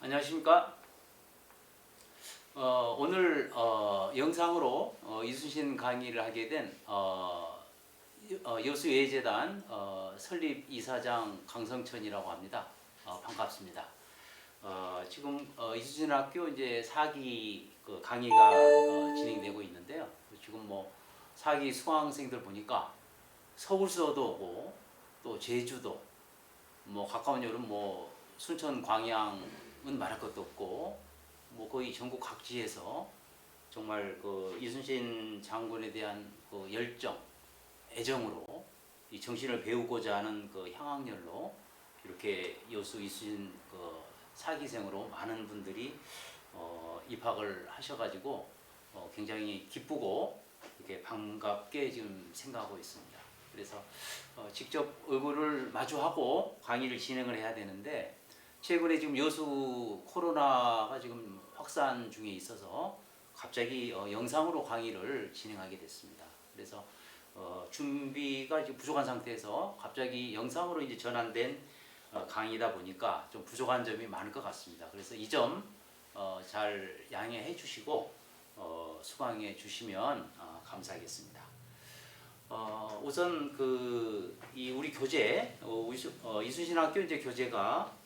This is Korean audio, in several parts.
안녕하십니까? 오늘 영상으로 이순신 강의를 하게 된 여수예의재단 설립 이사장 강성천이라고 합니다. 반갑습니다. 지금 이순신 학교 이제 4기 그 강의가 진행되고 있는데요. 지금 뭐 4기 수강생들 보니까 서울서도 오고 또 제주도 뭐 가까운 여름 뭐 순천 광양은 말할 것도 없고 뭐 거의 전국 각지에서 정말 그 이순신 장군에 대한 그 열정, 애정으로 이 정신을 배우고자 하는 그 향학열로 이렇게 여수 이순신 그 사기생으로 많은 분들이 입학을 하셔가지고 굉장히 기쁘고 이렇게 반갑게 지금 생각하고 있습니다. 그래서 직접 얼굴을 마주하고 강의를 진행을 해야 되는데 최근에 지금 여수 코로나가 지금 확산 중에 있어서 갑자기 영상으로 강의를 진행하게 됐습니다. 그래서 준비가 지금 부족한 상태에서 갑자기 영상으로 이제 전환된 강의다 보니까 좀 부족한 점이 많을 것 같습니다. 그래서 이 점 잘 양해해 주시고 수강해 주시면 감사하겠습니다. 우선 이 우리 교재 이순신 학교 이제 교재가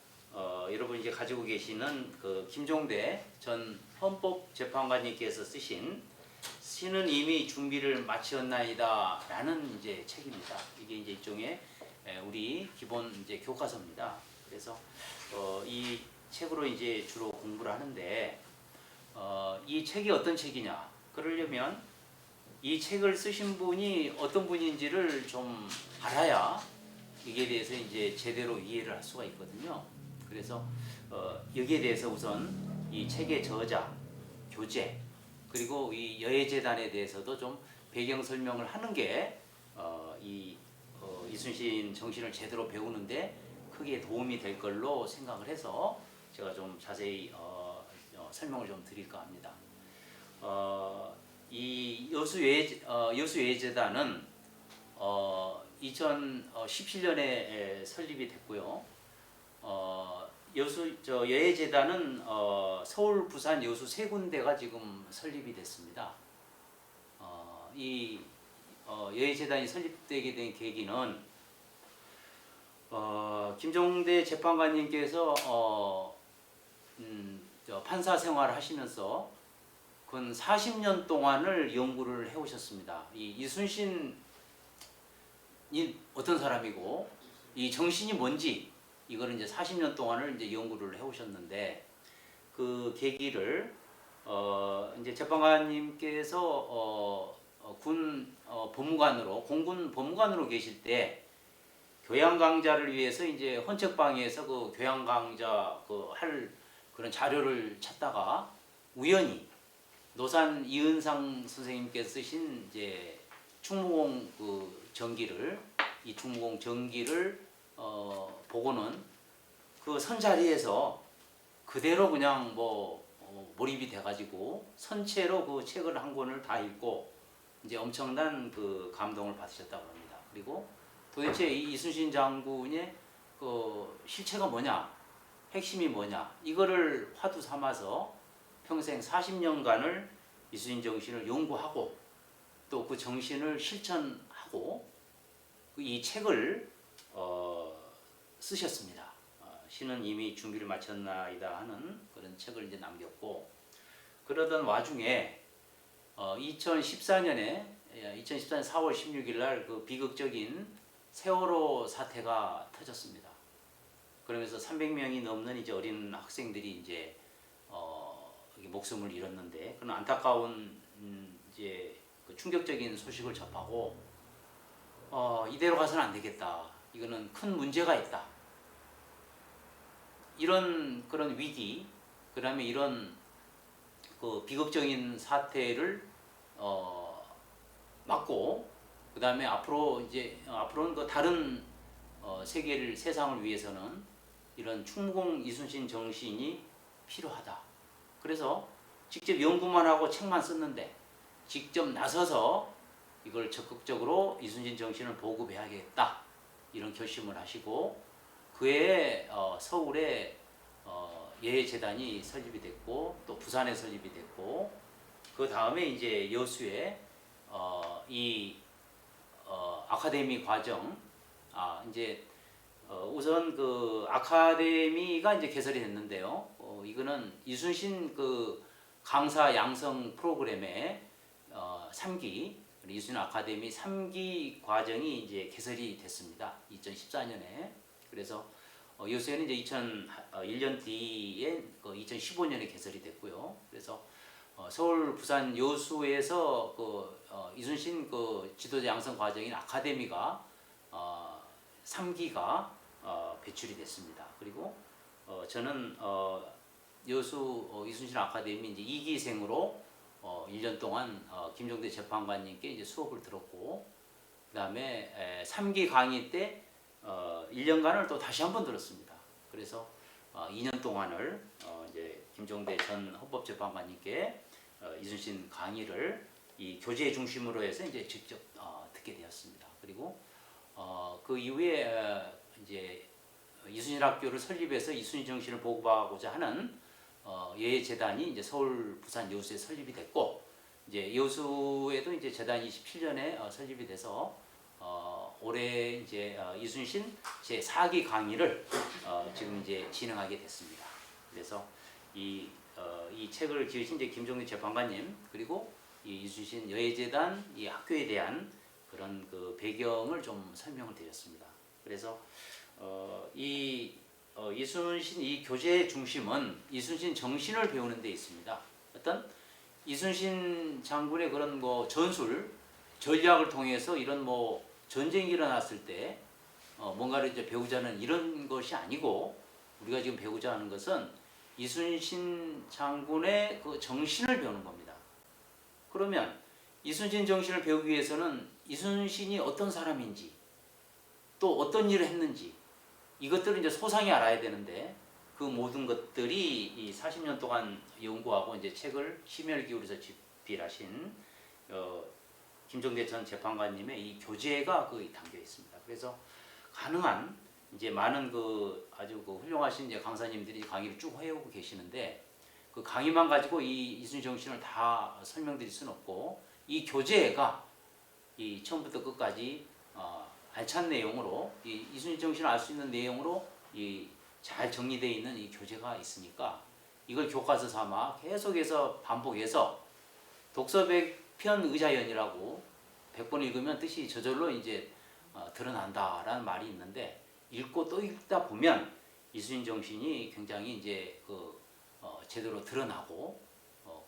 여러분 이제 가지고 계시는 그 김종대 전 헌법재판관님께서 쓰신 시는 이미 준비를 마치었나이다라는 이제 책입니다. 이게 이제 일종의 우리 기본 이제 교과서입니다. 그래서 이 책으로 이제 주로 공부를 하는데 이 책이 어떤 책이냐? 그러려면 이 책을 쓰신 분이 어떤 분인지를 좀 알아야 이게 대해서 이제 제대로 이해를 할 수가 있거든요. 그래서 여기에 대해서 우선 이 책의 저자, 교재, 그리고 이 여예재단에 대해서도 좀 배경 설명을 하는 게 이순신 정신을 제대로 배우는데 크게 도움이 될 걸로 생각을 해서 제가 좀 자세히 설명을 좀 드릴까 합니다. 이 여수예의재단은 2017년에 설립이 됐고요. 여예재단은 서울, 부산, 여수 세 군데가 지금 설립이 됐습니다. 이 여예재단이 설립되게 된 계기는 김종대 재판관님께서 판사 생활을 하시면서 근 40년 동안을 연구를 해오셨습니다. 이 이순신이 어떤 사람이고 이 정신이 뭔지 이거를 이제 40년 동안을 이제 연구를 해오셨는데 그 계기를 이제 재판관님께서 군 법무관으로 공군 법무관으로 계실 때 교양 강좌를 위해서 이제 헌책방에서 그 교양 강좌 할 그런 자료를 찾다가 우연히 노산 이은상 선생님께서 쓰신 이제 충무공 이 충무공 전기를 보고는 그 선자리에서 그대로 그냥 몰입이 돼가지고 선체로 그 책을 한 권을 다 읽고 이제 엄청난 그 감동을 받으셨다고 합니다. 그리고 도대체 이 이순신 장군의 그 실체가 뭐냐, 핵심이 뭐냐, 이거를 화두 삼아서 평생 40년간을 이순신 정신을 연구하고 또 그 정신을 실천하고 이 책을 쓰셨습니다. 시는 이미 준비를 마쳤나이다 하는 그런 책을 이제 남겼고 그러던 와중에 2014년 4월 16일 날 그 비극적인 세월호 사태가 터졌습니다. 그러면서 300명이 넘는 이제 어린 학생들이 이제 목숨을 잃었는데 그런 안타까운 이제 그 충격적인 소식을 접하고 이대로 가서는 안 되겠다. 이거는 큰 문제가 있다. 이런 그런 위기, 그다음에 이런 그 비극적인 사태를 막고 그다음에 앞으로는 그 다른 세상을 위해서는 이런 충무공 이순신 정신이 필요하다. 그래서 직접 연구만 하고 책만 썼는데 직접 나서서 이걸 적극적으로 이순신 정신을 보급해야겠다. 이런 결심을 하시고 그해 서울에 예해재단이 설립이 됐고 또 부산에 설립이 됐고 그 다음에 이제 여수에 이 아카데미 과정 이제 우선 그 아카데미가 이제 개설이 됐는데요. 이거는 이순신 그 강사 양성 프로그램의 3기 이순신 아카데미 3기 과정이 이제 개설이 됐습니다. 2014년에. 그래서 여수에는 이제 2001년 뒤에 2015년에 개설이 됐고요. 그래서 서울, 부산, 여수에서 이순신 그 지도자 양성 과정인 아카데미가 3기가 배출이 됐습니다. 그리고 저는 여수 이순신 아카데미 이제 2기생으로 1년 동안 김종대 재판관님께 이제 수업을 들었고, 그다음에 3기 강의 때 1년간을 또 다시 한번 들었습니다. 그래서 2년 동안을 이제 김종대 전 헌법재판관님께 이순신 강의를 이 교재 중심으로 해서 이제 직접 듣게 되었습니다. 그리고 그 이후에 이제 이순신 학교를 설립해서 이순신 정신을 보고하고자 하는 예해재단이 이제 서울, 부산, 여수에 설립이 됐고, 이제 여수에도 이제 재단이 27년에 설립이 돼서 올해 이제 이순신 제 4기 강의를 지금 이제 진행하게 됐습니다. 그래서 이 책을 지으신 이제 김종대 재판관님, 그리고 이 이순신 여해재단 이 학교에 대한 그런 그 배경을 좀 설명을 드렸습니다. 그래서 이순신 이 교재 중심은 이순신 정신을 배우는 데 있습니다. 어떤 이순신 장군의 그런 뭐 전술, 전략을 통해서 이런 뭐 전쟁이 일어났을 때 뭔가를 이제 배우자는 이런 것이 아니고, 우리가 지금 배우자 하는 것은 이순신 장군의 그 정신을 배우는 겁니다. 그러면 이순신 정신을 배우기 위해서는 이순신이 어떤 사람인지, 또 어떤 일을 했는지, 이것들을 이제 소상히 알아야 되는데, 그 모든 것들이 이 40년 동안 연구하고 이제 책을 심혈 기울여서 집필하신 김종대 전 재판관님의 이 교재가 거기 담겨 있습니다. 그래서 가능한 이제 많은 그 아주 그 훌륭하신 이제 강사님들이 강의를 쭉 해오고 계시는데, 그 강의만 가지고 이 이순신 정신을 다 설명드릴 수는 없고, 이 교재가 이 처음부터 끝까지 알찬 내용으로 이 이순신 정신을 알 수 있는 내용으로 이 잘 정리되어 있는 이 교재가 있으니까, 이걸 교과서 삼아 계속해서 반복해서 독서 100편 의자연이라고 100번 읽으면 뜻이 저절로 이제 드러난다라는 말이 있는데, 읽고 또 읽다 보면 이순신 정신이 굉장히 이제 제대로 드러나고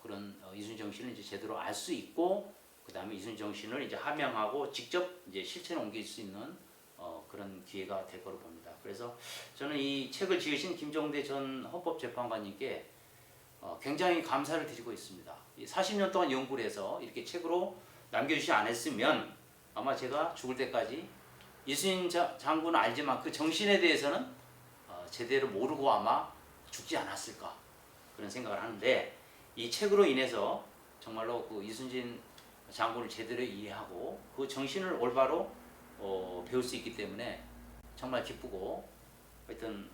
그런 이순신 정신을 이제 제대로 알 수 있고, 그 다음에 이순신 정신을 이제 함양하고 직접 이제 실천에 옮길 수 있는 그런 기회가 될 거로 봅니다. 그래서 저는 이 책을 지으신 김종대 전 헌법재판관님께 굉장히 감사를 드리고 있습니다. 40년 동안 연구를 해서 이렇게 책으로 남겨주지 않았으면 아마 제가 죽을 때까지 이순신 장군은 알지만 그 정신에 대해서는 제대로 모르고 아마 죽지 않았을까, 그런 생각을 하는데, 이 책으로 인해서 정말로 그 이순신 장군을 제대로 이해하고 그 정신을 올바로 배울 수 있기 때문에 정말 기쁘고, 하여튼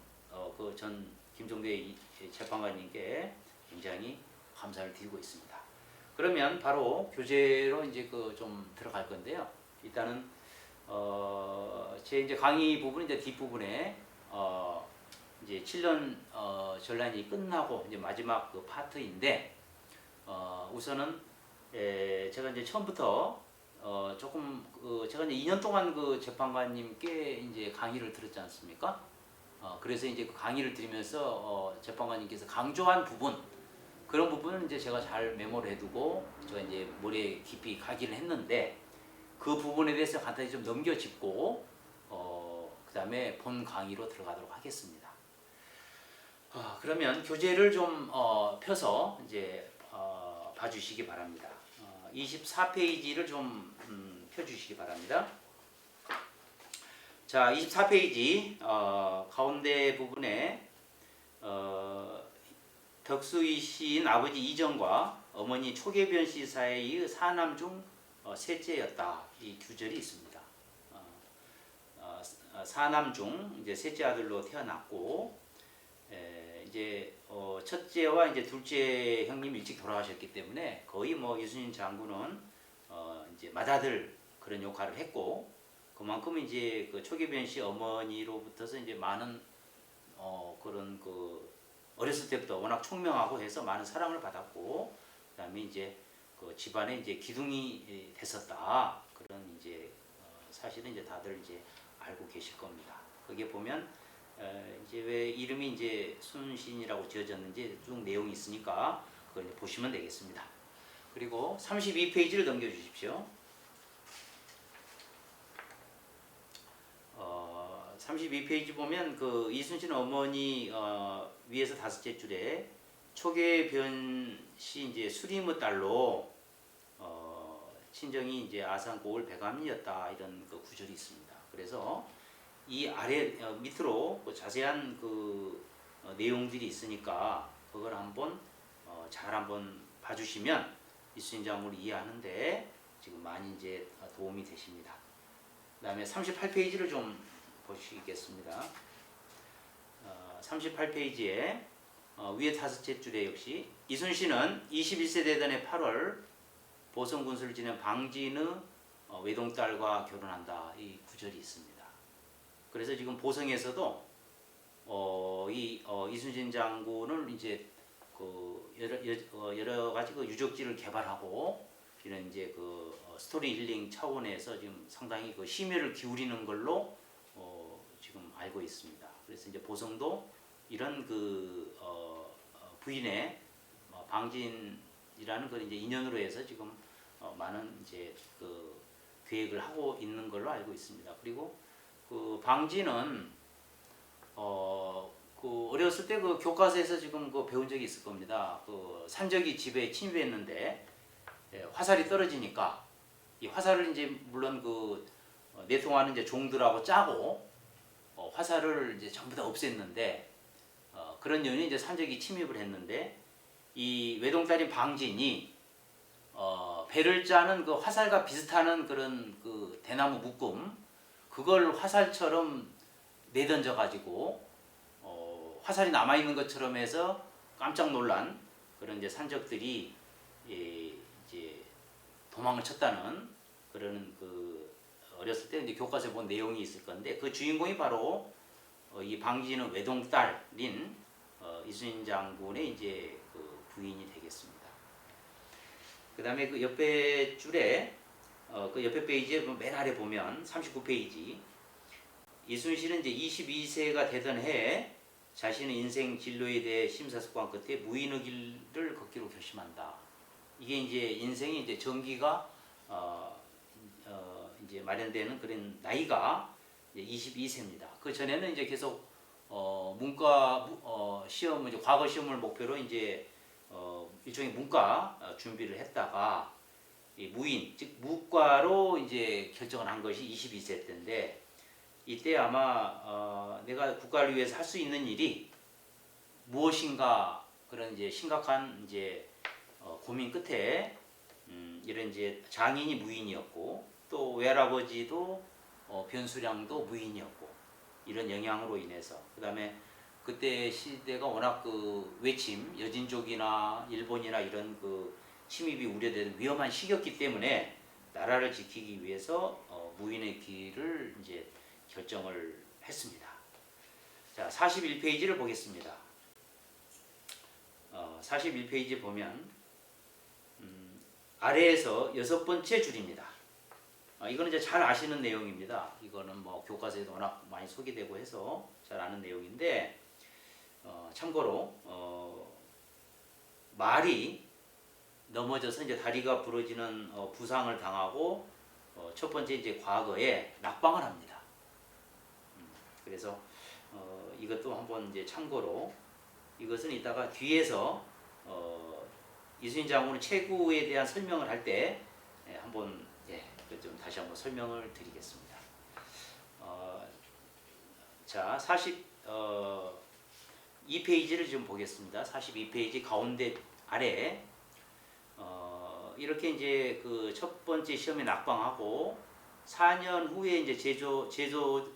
그 전 김종대 재판관님께 굉장히 감사를 드리고 있습니다. 그러면 바로 교재로 이제 좀 들어갈 건데요. 일단은 제 이제 강의 부분 이제 뒷부분에 이제 7년 전란이 끝나고 이제 마지막 그 파트인데, 우선은 제가 이제 처음부터 조금 제가 이제 2년 동안 그 재판관님께 이제 강의를 들었지 않습니까? 그래서 이제 그 강의를 들으면서 재판관님께서 강조한 부분, 그런 부분은 이제 제가 잘 메모를 해두고 제가 이제 머리에 깊이 각인을 했는데, 그 부분에 대해서 간단히 좀 넘겨짚고 그 다음에 본 강의로 들어가도록 하겠습니다. 그러면 교재를 좀 펴서 이제 봐주시기 바랍니다. 24페이지를 좀 펴주시기 바랍니다. 자, 24페이지 가운데 부분에 덕수이 시인 아버지 이정과 어머니 초계변 씨 사이의 사남 중 셋째였다, 이 구절이 있습니다. 사남 중 이제 셋째 아들로 태어났고, 이제 첫째와 이제 둘째 형님 일찍 돌아가셨기 때문에 거의 뭐 이순신 장군은 이제 맏아들 그런 역할을 했고, 그만큼 이제 그 초계변 씨 어머니로부터서 이제 많은 그런 그 어렸을 때부터 워낙 총명하고 해서 많은 사랑을 받았고, 그다음에 이제 그 집안에 이제 기둥이 됐었다, 그런 이제 사실은 이제 다들 이제 알고 계실 겁니다. 거기에 보면 이제 왜 이름이 이제 순신이라고 지어졌는지 쭉 내용이 있으니까 그걸 이제 보시면 되겠습니다. 그리고 32페이지를 넘겨 주십시오. 32페이지 보면 그 이순신 어머니 위에서 다섯째 줄에 초계변 씨 이제 수림의 딸로 친정이 이제 아산고을 백암이었다, 이런 그 구절이 있습니다. 그래서 이 아래 밑으로 그 자세한 그 내용들이 있으니까 그걸 한번 잘 한번 봐주시면 이순신 장군을 이해하는데 지금 많이 이제 도움이 되십니다. 그다음에 38페이지를 좀 보시겠습니다. 38페이지에 위에 다섯째 줄에 역시 이순신은 21세 되던 8월 보성군수를 지낸 방진의 외동딸과 결혼한다, 이 구절이 있습니다. 그래서 지금 보성에서도 이순신 장군을 이제 그 여러 가지 그 유적지를 개발하고 이런 이제 그 스토리 힐링 차원에서 지금 상당히 그 심혈을 기울이는 걸로 지금 알고 있습니다. 그래서 이제 보성도 이런 그 부인의 방진이라는 걸 이제 인연으로 해서 지금 많은 이제 그 계획을 하고 있는 걸로 알고 있습니다. 그리고 그 방진은 그 어렸을 때 그 교과서에서 지금 그 배운 적이 있을 겁니다. 그 산적이 집에 침입했는데 화살이 떨어지니까 이 화살을 이제 물론 그 내통하는 이제 종들하고 짜고 화살을 이제 전부 다 없앴는데 그런 연유에 이제 산적이 침입을 했는데 이 외동딸인 방진이 배를 짜는 그 화살과 비슷한 그런 그 대나무 묶음, 그걸 화살처럼 내던져 가지고 화살이 남아 있는 것처럼 해서 깜짝 놀란 그런 이제 산적들이 이제 도망을 쳤다는 그런 그 어렸을 때 이제 교과서에 본 내용이 있을 건데, 그 주인공이 바로 이 방진의 외동딸인 이순신 장군의 이제 그 부인이 되겠습니다. 그다음에 그 옆에 줄에 그 옆에 페이지에 맨 아래 보면 39페이지, 이순신은 이제 22세가 되던 해에 자신의 인생 진로에 대해 심사숙고한 끝에 무인의 길을 걷기로 결심한다. 이게 이제 인생이 이제 전기가 이제 마련되는 그런 나이가 이제 22세입니다. 그 전에는 이제 계속 문과 시험, 이제 과거 시험을 목표로 이제 일종의 문과 준비를 했다가 이 무인, 즉 무과로 이제 결정을 한 것이 22세 때인데, 이때 아마 내가 국가를 위해서 할 수 있는 일이 무엇인가, 그런 이제 심각한 이제 고민 끝에 이런 이제 장인이 무인이었고 또 외할아버지도 변수량도 무인이었고, 이런 영향으로 인해서 그다음에 그때 시대가 워낙 그 외침, 여진족이나 일본이나 이런 그 침입이 우려되는 위험한 시기였기 때문에 나라를 지키기 위해서 무인의 길을 이제 결정을 했습니다. 자, 41페이지를 보겠습니다. 41페이지 보면 아래에서 6번째 줄입니다. 이거는 이제 잘 아시는 내용입니다. 이거는 뭐 교과서에도 워낙 많이 소개되고 해서 잘 아는 내용인데, 참고로 말이 넘어져서 이제 다리가 부러지는 부상을 당하고 첫 번째 이제 과거에 낙방을 합니다. 그래서 이것도 한번 이제 참고로, 이것은 이따가 뒤에서 이순신 장군의 체구에 대한 설명을 할 때 한번 좀 다시 한번 설명을 드리겠습니다. 자, 42페이지를 좀 보겠습니다. 42페이지 가운데 아래 이렇게 이제 그 첫 번째 시험에 낙방하고 4년 후에 이제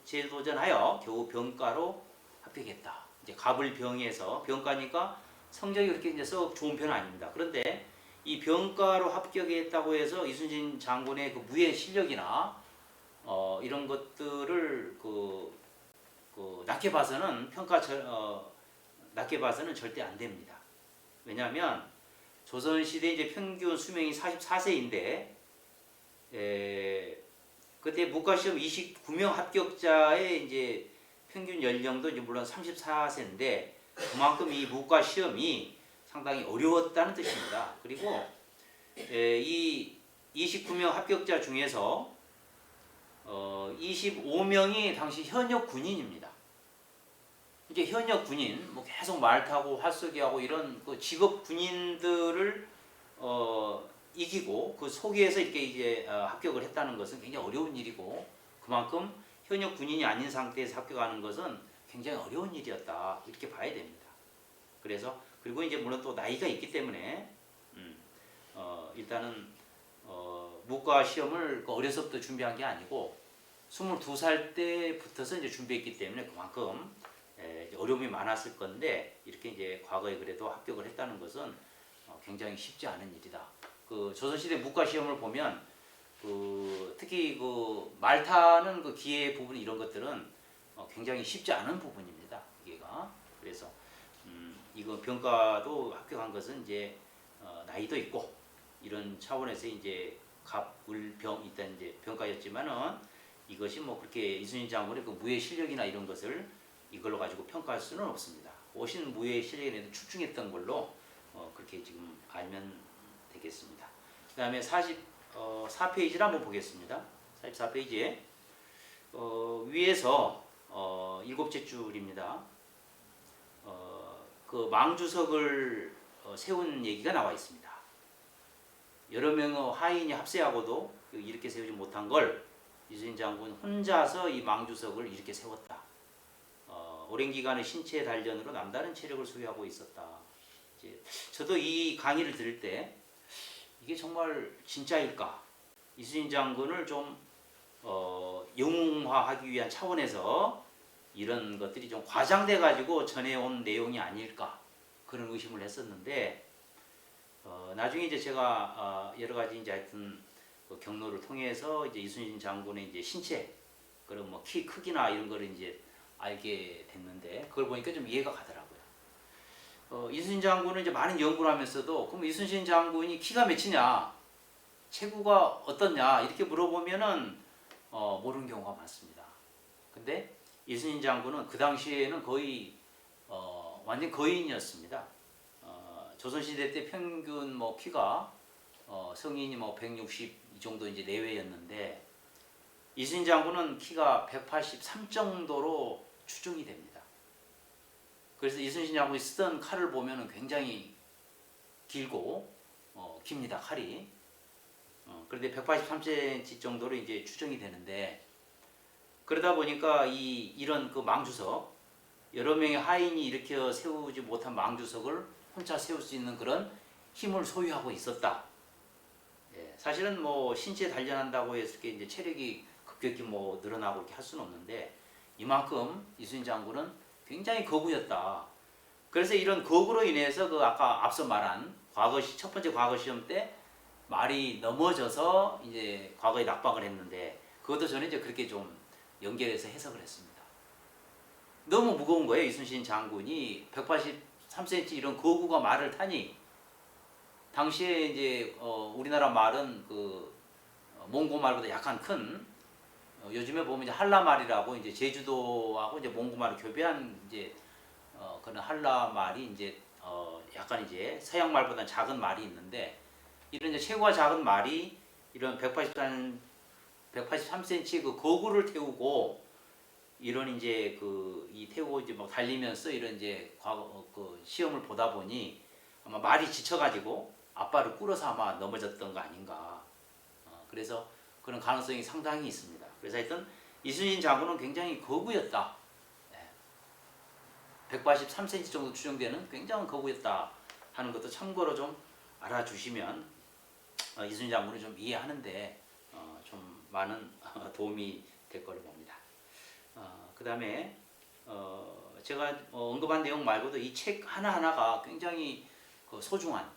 재도전하여 겨우 병과로 합격했다. 이제 갑을 병에서 병과니까 성적이 그렇게 이제 썩 좋은 편은 아닙니다. 그런데 이 병과로 합격했다고 해서 이순신 장군의 그 무예 실력이나 이런 것들을 낮게 봐서는 낮게 봐서는 절대 안 됩니다. 왜냐하면 조선시대 이제 평균 수명이 44세인데 그때 문과시험 29명 합격자의 이제 평균 연령도 이제 물론 34세인데 그만큼 이 문과시험이 상당히 어려웠다는 뜻입니다. 그리고 이 29명 합격자 중에서 25명이 당시 현역 군인입니다. 이제 현역 군인, 뭐 계속 말 타고 활쏘기하고 이런 그 직업 군인들을 이기고 그 속에서 이렇게 이제 합격을 했다는 것은 굉장히 어려운 일이고 그만큼 현역 군인이 아닌 상태에서 합격하는 것은 굉장히 어려운 일이었다 이렇게 봐야 됩니다. 그래서 그리고 이제 물론 또 나이가 있기 때문에 일단은 문과 시험을 어려서부터 준비한 게 아니고 22살 때부터서 이제 준비했기 때문에 그만큼 어려움이 많았을 건데 이렇게 이제 과거에 그래도 합격을 했다는 것은 굉장히 쉽지 않은 일이다. 그 조선시대 문과 시험을 보면 특히 그 말타는 그 기회 부분 이런 것들은 굉장히 쉽지 않은 부분입니다. 이게가 그래서 이거 병과도 합격한 것은 이제 나이도 있고 이런 차원에서 이제 갑을병 일단 이제 병과였지만은 이것이 뭐 그렇게 이순신 장군의 그 무예 실력이나 이런 것을 이걸로 가지고 평가할 수는 없습니다. 오신 무예 실력에는 출중했던 걸로 그렇게 지금 알면 되겠습니다. 그다음에 44페이지를 한번 보겠습니다. 44페이지에 위에서 7째 줄입니다. 그 망주석을 세운 얘기가 나와 있습니다. 여러 명의 하인이 합세하고도 이렇게 세우지 못한 걸 이순신 장군 혼자서 이 망주석을 이렇게 세웠다. 오랜 기간의 신체 단련으로 남다른 체력을 소유하고 있었다. 이제 저도 이 강의를 들을 때 이게 정말 진짜일까? 이순신 장군을 좀 영웅화하기 위한 차원에서 이런 것들이 좀 과장돼 가지고 전해온 내용이 아닐까 그런 의심을 했었는데 나중에 이제 제가 여러 가지 이제 하여튼 그 경로를 통해서 이제 이순신 장군의 이제 신체 그런 뭐 키 크기나 이런 거를 이제 알게 됐는데 그걸 보니까 좀 이해가 가더라고요. 이순신 장군은 이제 많은 연구를 하면서도 그럼 이순신 장군이 키가 몇이냐, 체구가 어떻냐 이렇게 물어보면은 모르는 경우가 많습니다. 근데 이순신 장군은 그 당시에는 거의 완전 거인이었습니다. 조선시대 때 평균 뭐 키가 성인이 뭐 160 이 정도 이제 내외였는데 이순신 장군은 키가 183 정도로 추정이 됩니다. 그래서 이순신 장군이 쓰던 칼을 보면은 굉장히 길고 깁니다 칼이. 그런데 183cm 정도로 이제 추정이 되는데 그러다 보니까 이런 그 망주석 여러 명의 하인이 일으켜 세우지 못한 망주석을 혼자 세울 수 있는 그런 힘을 소유하고 있었다. 사실은 뭐 신체 단련한다고 해서 이제 체력이 급격히 뭐 늘어나고 이렇게 할 수는 없는데 이만큼 이순신 장군은 굉장히 거구였다. 그래서 이런 거구로 인해서 그 아까 앞서 말한 첫 번째 과거 시험 때 말이 넘어져서 이제 과거에 낙방을 했는데 그것도 저는 이제 그렇게 좀 연결해서 해석을 했습니다. 너무 무거운 거예요. 이순신 장군이 183cm 이런 거구가 말을 타니 당시에 이제 우리나라 말은 그 몽고 말보다 약간 큰 요즘에 보면 이제 한라 말이라고 이제 제주도하고 이제 몽고 말을 교배한 이제 그런 한라 말이 이제 약간 이제 서양 말보다 작은 말이 있는데 이런 이제 체구가 작은 말이 이런 183cm 그 거구를 태우고 이런 이제 이 태우고 이제 막 달리면서 이런 이제 그 시험을 보다 보니 아마 말이 지쳐가지고 앞발을 꿇어서 아마 넘어졌던 거 아닌가. 그래서 그런 가능성이 상당히 있습니다. 그래서 하여튼 이순신 장군은 굉장히 거구였다. 183cm 정도 추정되는 굉장한 거구였다 하는 것도 참고로 좀 알아주시면 이순신 장군을 좀 이해하는데 좀 많은 도움이 될 거로 봅니다. 그 다음에 제가 언급한 내용 말고도 이 책 하나하나가 굉장히 그 소중한,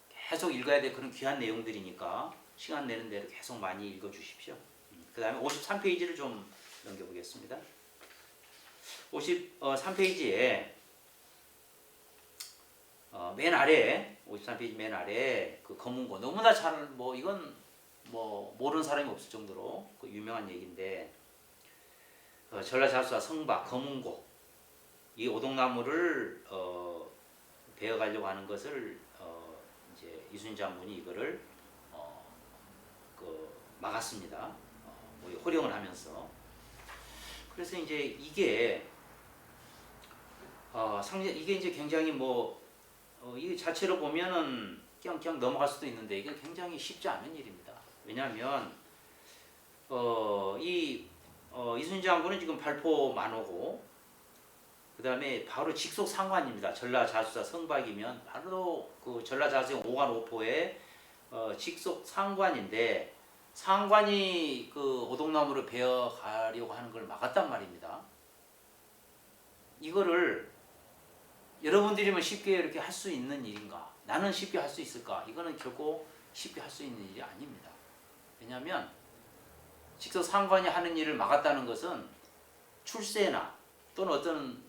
계속 읽어야 될 그런 귀한 내용들이니까 시간 내는 대로 계속 많이 읽어주십시오. 그 다음에 53페이지를 좀 넘겨보겠습니다. 53페이지에 맨 아래, 53페이지 맨 아래 그 검은고, 너무나 잘 이건 모르는 사람이 없을 정도로 그 유명한 얘기인데, 전라자수와 성박, 검은고, 이 오동나무를 베어가려고 하는 것을 이제 이순신 장군이 이거를 막았습니다. 호령을 하면서. 그래서 이제 이게 이게 이제 굉장히 이 자체로 보면은 그냥 넘어갈 수도 있는데, 이게 굉장히 쉽지 않은 일입니다. 왜냐하면 이순신 장군은 지금 발포 만호고, 그 다음에 바로 직속 상관입니다. 전라자수사 성박이면 바로 그 전라자수령 오관오포의 직속 상관인데, 상관이 그 오동나무를 베어 가려고 하는 걸 막았단 말입니다. 이거를 여러분들이면 쉽게 이렇게 할 수 있는 일인가? 나는 쉽게 할 수 있을까? 이거는 결코 쉽게 할 수 있는 일이 아닙니다. 왜냐하면 직접 상관이 하는 일을 막았다는 것은 출세나 또는 어떤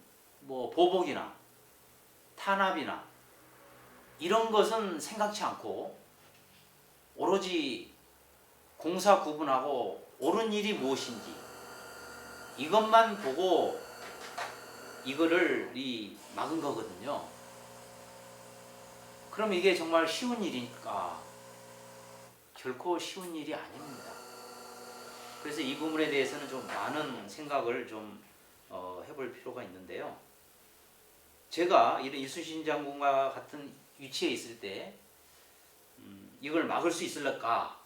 보복이나 탄압이나 이런 것은 생각지 않고 오로지 공사 구분하고 옳은 일이 무엇인지 이것만 보고 이거를 막은 거거든요. 그럼 이게 정말 쉬운 일일까? 결코 쉬운 일이 아닙니다. 그래서 이 부분에 대해서는 좀 많은 생각을 좀 해볼 필요가 있는데요. 제가 이런 이순신 장군과 같은 위치에 있을 때 이걸 막을 수 있을까?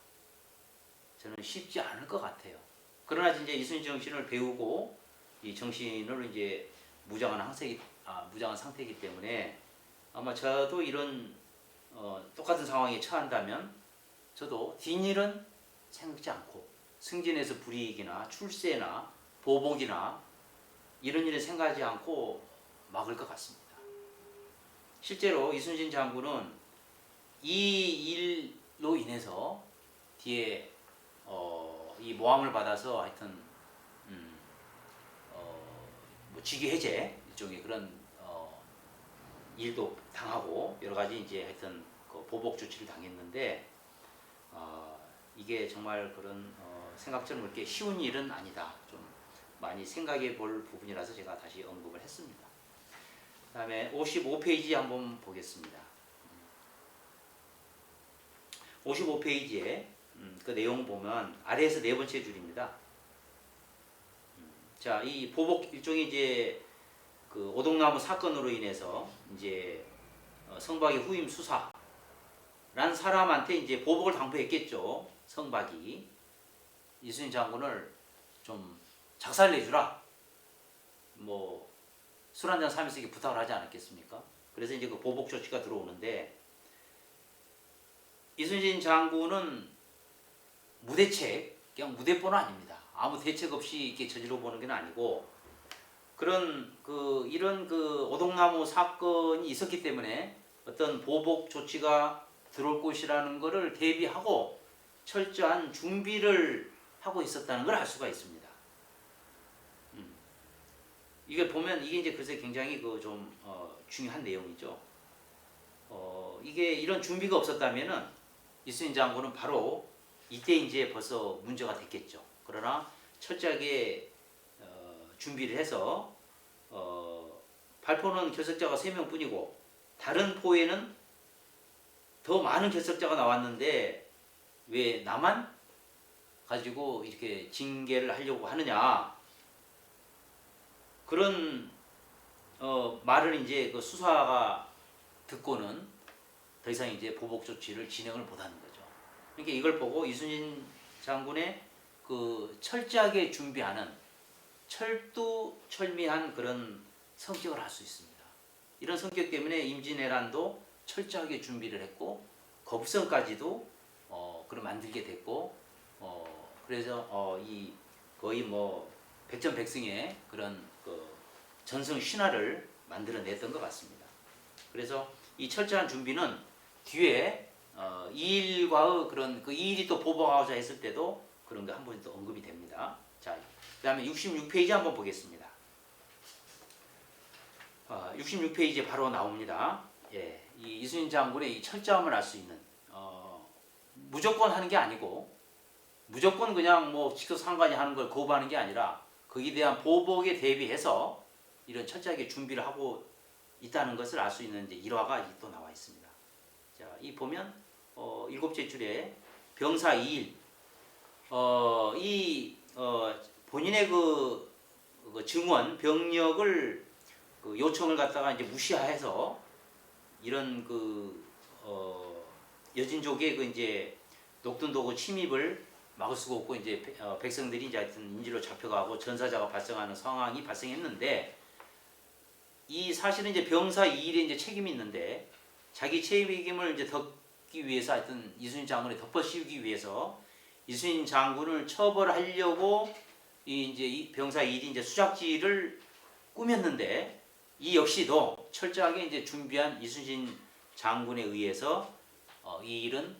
저는 쉽지 않을 것 같아요. 그러나 이제 이순신 정신을 배우고 이 정신을 이제 무장한 상태이기 때문에 아마 저도 이런 똑같은 상황에 처한다면 저도 뒷일은 생각지 않고 승진해서 불이익이나 출세나 보복이나 이런 일을 생각하지 않고 막을 것 같습니다. 실제로 이순신 장군은 이 일로 인해서 뒤에 이 모함을 받아서 하여튼 직위 해제 일종의 그런 일도 당하고 여러 가지 이제 하여튼 그 보복 조치를 당했는데 이게 정말 그런 생각처럼 그렇게 쉬운 일은 아니다. 좀 많이 생각해 볼 부분이라서 제가 다시 언급을 했습니다. 그 다음에 55페이지 한번 보겠습니다. 55페이지에 그 내용 보면 아래에서 네 번째 줄입니다. 자, 이 보복 일종의 이제 그 오동나무 사건으로 인해서 이제 성박이 후임 수사라는 사람한테 이제 보복을 당부했겠죠. 성박이 이순신 장군을 좀 작살내주라. 술 한잔 사면서 이렇게 부탁을 하지 않았겠습니까? 그래서 이제 그 보복 조치가 들어오는데, 이순신 장군은 무대책, 그냥 무대뽀는 아닙니다. 아무 대책 없이 이렇게 저질러 보는 게 아니고, 이런 오동나무 사건이 있었기 때문에 어떤 보복 조치가 들어올 것이라는 것을 대비하고 철저한 준비를 하고 있었다는 걸 알 수가 있습니다. 이게 보면 이게 이제 글쎄 굉장히 중요한 내용이죠. 이게 이런 준비가 없었다면은 이순신 장군은 바로 이때 이제 벌써 문제가 됐겠죠. 그러나 철저하게 준비를 해서 발포는 결석자가 3명뿐이고 다른 포에는 더 많은 결석자가 나왔는데 왜 나만 가지고 이렇게 징계를 하려고 하느냐, 그런 말을 이제 그 수사가 듣고는 더 이상 이제 보복 조치를 진행을 못하는 거죠. 그러니까 이걸 보고 이순신 장군의 그 철저하게 준비하는 철두철미한 그런 성격을 알 수 있습니다. 이런 성격 때문에 임진왜란도 철저하게 준비를 했고 거북선까지도 그걸 만들게 됐고 그래서 이 거의 백전백승의 그런 전승 신화를 만들어냈던 것 같습니다. 그래서 이 철저한 준비는 뒤에 이일과의 그런 그 이일이 또 보복하고자 했을 때도 그런 게 한 번 더 언급이 됩니다. 자, 그다음에 66페이지 한번 보겠습니다. 66페이지에 바로 나옵니다. 예, 이 이순신 장군의 이 철저함을 알 수 있는 무조건 하는 게 아니고 무조건 그냥 뭐 직속상관이 하는 걸 거부하는 게 아니라 거기에 대한 보복에 대비해서 이런 철저하게 준비를 하고 있다는 것을 알 수 있는 이제 일화가 또 나와 있습니다. 자, 이 보면 일곱째 줄에 병사 2일 본인의 그 증원 병력을 그 요청을 갖다가 이제 무시해서 이런 여진족의 그 이제 녹둔도구 침입을 막을 수가 없고 이제 백성들이 이제 하여튼 인질로 잡혀가고 전사자가 발생하는 상황이 발생했는데 이 사실은 이제 병사 2일에 이제 책임이 있는데 자기 책임을 이제 덮기 위해서 하여튼 이순신 장군을 덮어씌우기 위해서 이순신 장군을 처벌하려고 이 병사 2일이 이제 수작지를 꾸몄는데 이 역시도 철저하게 이제 준비한 이순신 장군에 의해서 이 일은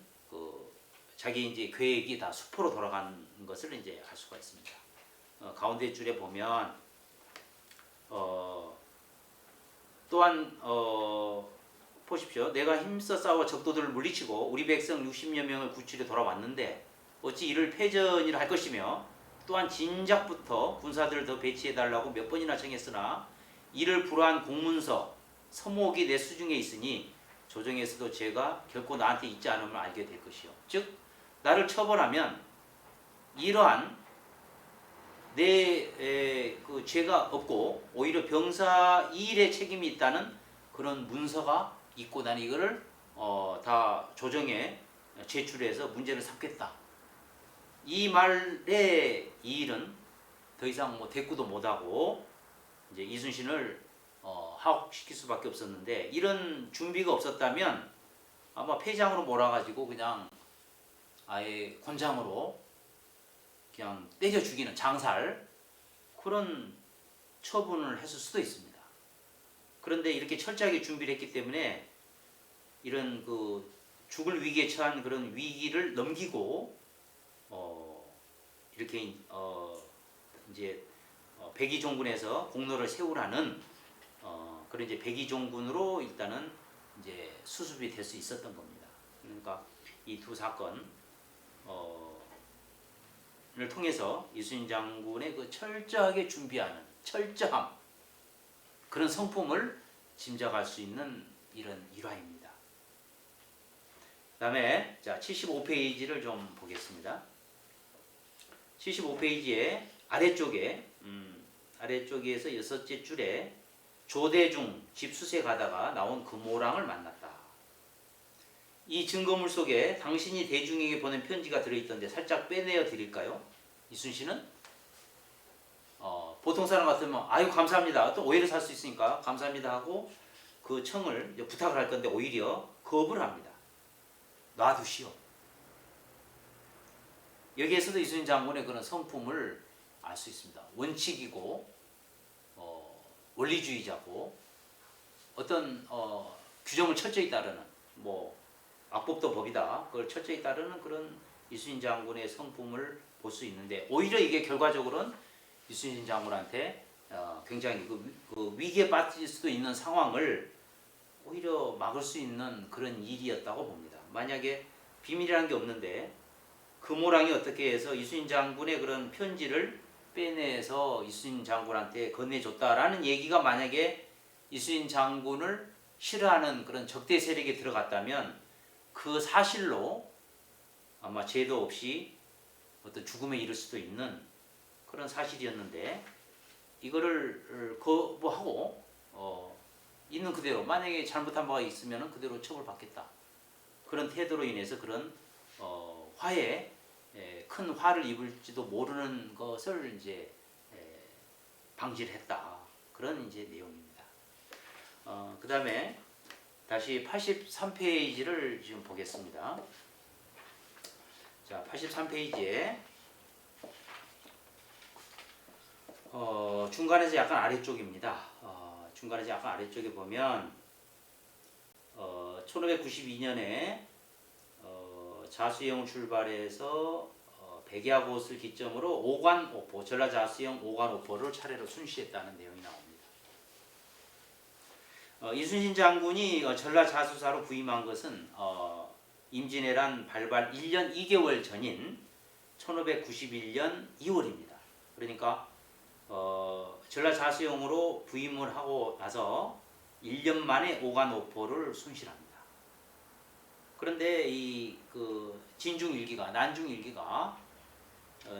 자기 이제 계획이 다 수포로 돌아간 것을 이제 알 수가 있습니다. 가운데 줄에 보면 또한 보십시오. 내가 힘써 싸워 적도들을 물리치고 우리 백성 60여 명을 구출해 돌아왔는데 어찌 이를 패전이라 할 것이며 또한 진작부터 군사들을 더 배치해달라고 몇 번이나 청했으나 이를 불허한 공문서, 서목이 내 수중에 있으니 조정에서도 죄가 결코 나한테 있지 않음을 알게 될 것이요. 즉 나를 처벌하면 이러한 내 그 죄가 없고 오히려 병사 2일의 책임이 있다는 그런 문서가 있고 나는 이거를 다 조정에 제출해서 문제를 삼겠다. 이 말에 이 일은 더 이상 뭐 대꾸도 못하고 이제 이순신을 하옥시킬 수밖에 없었는데 이런 준비가 없었다면 아마 폐장으로 몰아가지고 그냥 아예 권장으로 그냥 때려 죽이는 장살 그런 처분을 했을 수도 있습니다. 그런데 이렇게 철저하게 준비를 했기 때문에 이런 그 죽을 위기에 처한 그런 위기를 넘기고 이렇게 이제 백의종군에서 공로를 세우라는 그런 이제 백의종군으로 일단은 이제 수습이 될 수 있었던 겁니다. 그러니까 이 두 사건 을 통해서 이순신 장군의 그 철저하게 준비하는 철저함 그런 성품을 짐작할 수 있는 이런 일화입니다. 그다음에 자 75페이지를 좀 보겠습니다. 75페이지에 아래쪽에서 여섯째 줄에 조대중 집 수세 가다가 나온 금오랑을 만났다. 이 증거물 속에 당신이 대중에게 보낸 편지가 들어있던데 살짝 빼내어 드릴까요? 이순신은 보통 사람 같으면 아유 감사합니다. 또 오해를 살 수 있으니까 감사합니다 하고 그 청을 부탁을 할 건데 오히려 거부를 합니다. 놔두시오. 여기에서도 이순신 장군의 그런 성품을 알 수 있습니다. 원칙이고 원리주의자고 어떤 규정을 철저히 따르는 뭐 악법도 법이다. 그걸 철저히 따르는 그런 이순신 장군의 성품을 볼 수 있는데 오히려 이게 결과적으로는 이순신 장군한테 굉장히 그 위기에 빠질 수도 있는 상황을 오히려 막을 수 있는 그런 일이었다고 봅니다. 만약에 비밀이라는 게 없는데 금오랑이 어떻게 해서 이순신 장군의 그런 편지를 빼내서 이순신 장군한테 건네줬다라는 얘기가 만약에 이순신 장군을 싫어하는 그런 적대 세력에 들어갔다면 그 사실로 아마 죄도 없이 어떤 죽음에 이를 수도 있는 그런 사실이었는데 이거를 거부하고 있는 그대로 만약에 잘못한 바가 있으면 그대로 처벌받겠다. 그런 태도로 인해서 그런 화에 큰 화를 입을지도 모르는 것을 이제 방지를 했다. 그런 이제 내용입니다. 그 다음에 다시 83페이지를 지금 보겠습니다. 자, 83페이지에 중간에서 약간 아래쪽입니다. 중간에 약간 아래쪽에 보면 1592년에 자수영을 출발해서 백야곳을 기점으로 오관오포, 전라자수영 오관오포를 차례로 순시했다는 내용이 나옵니다. 이순신 장군이 전라자수사로 부임한 것은 임진왜란 발발 1년 2개월 전인 1591년 2월입니다. 그러니까 전라자수영으로 부임을 하고 나서 1년 만에 오관오포를 순실합니다. 그런데 이 진중일기가 난중일기가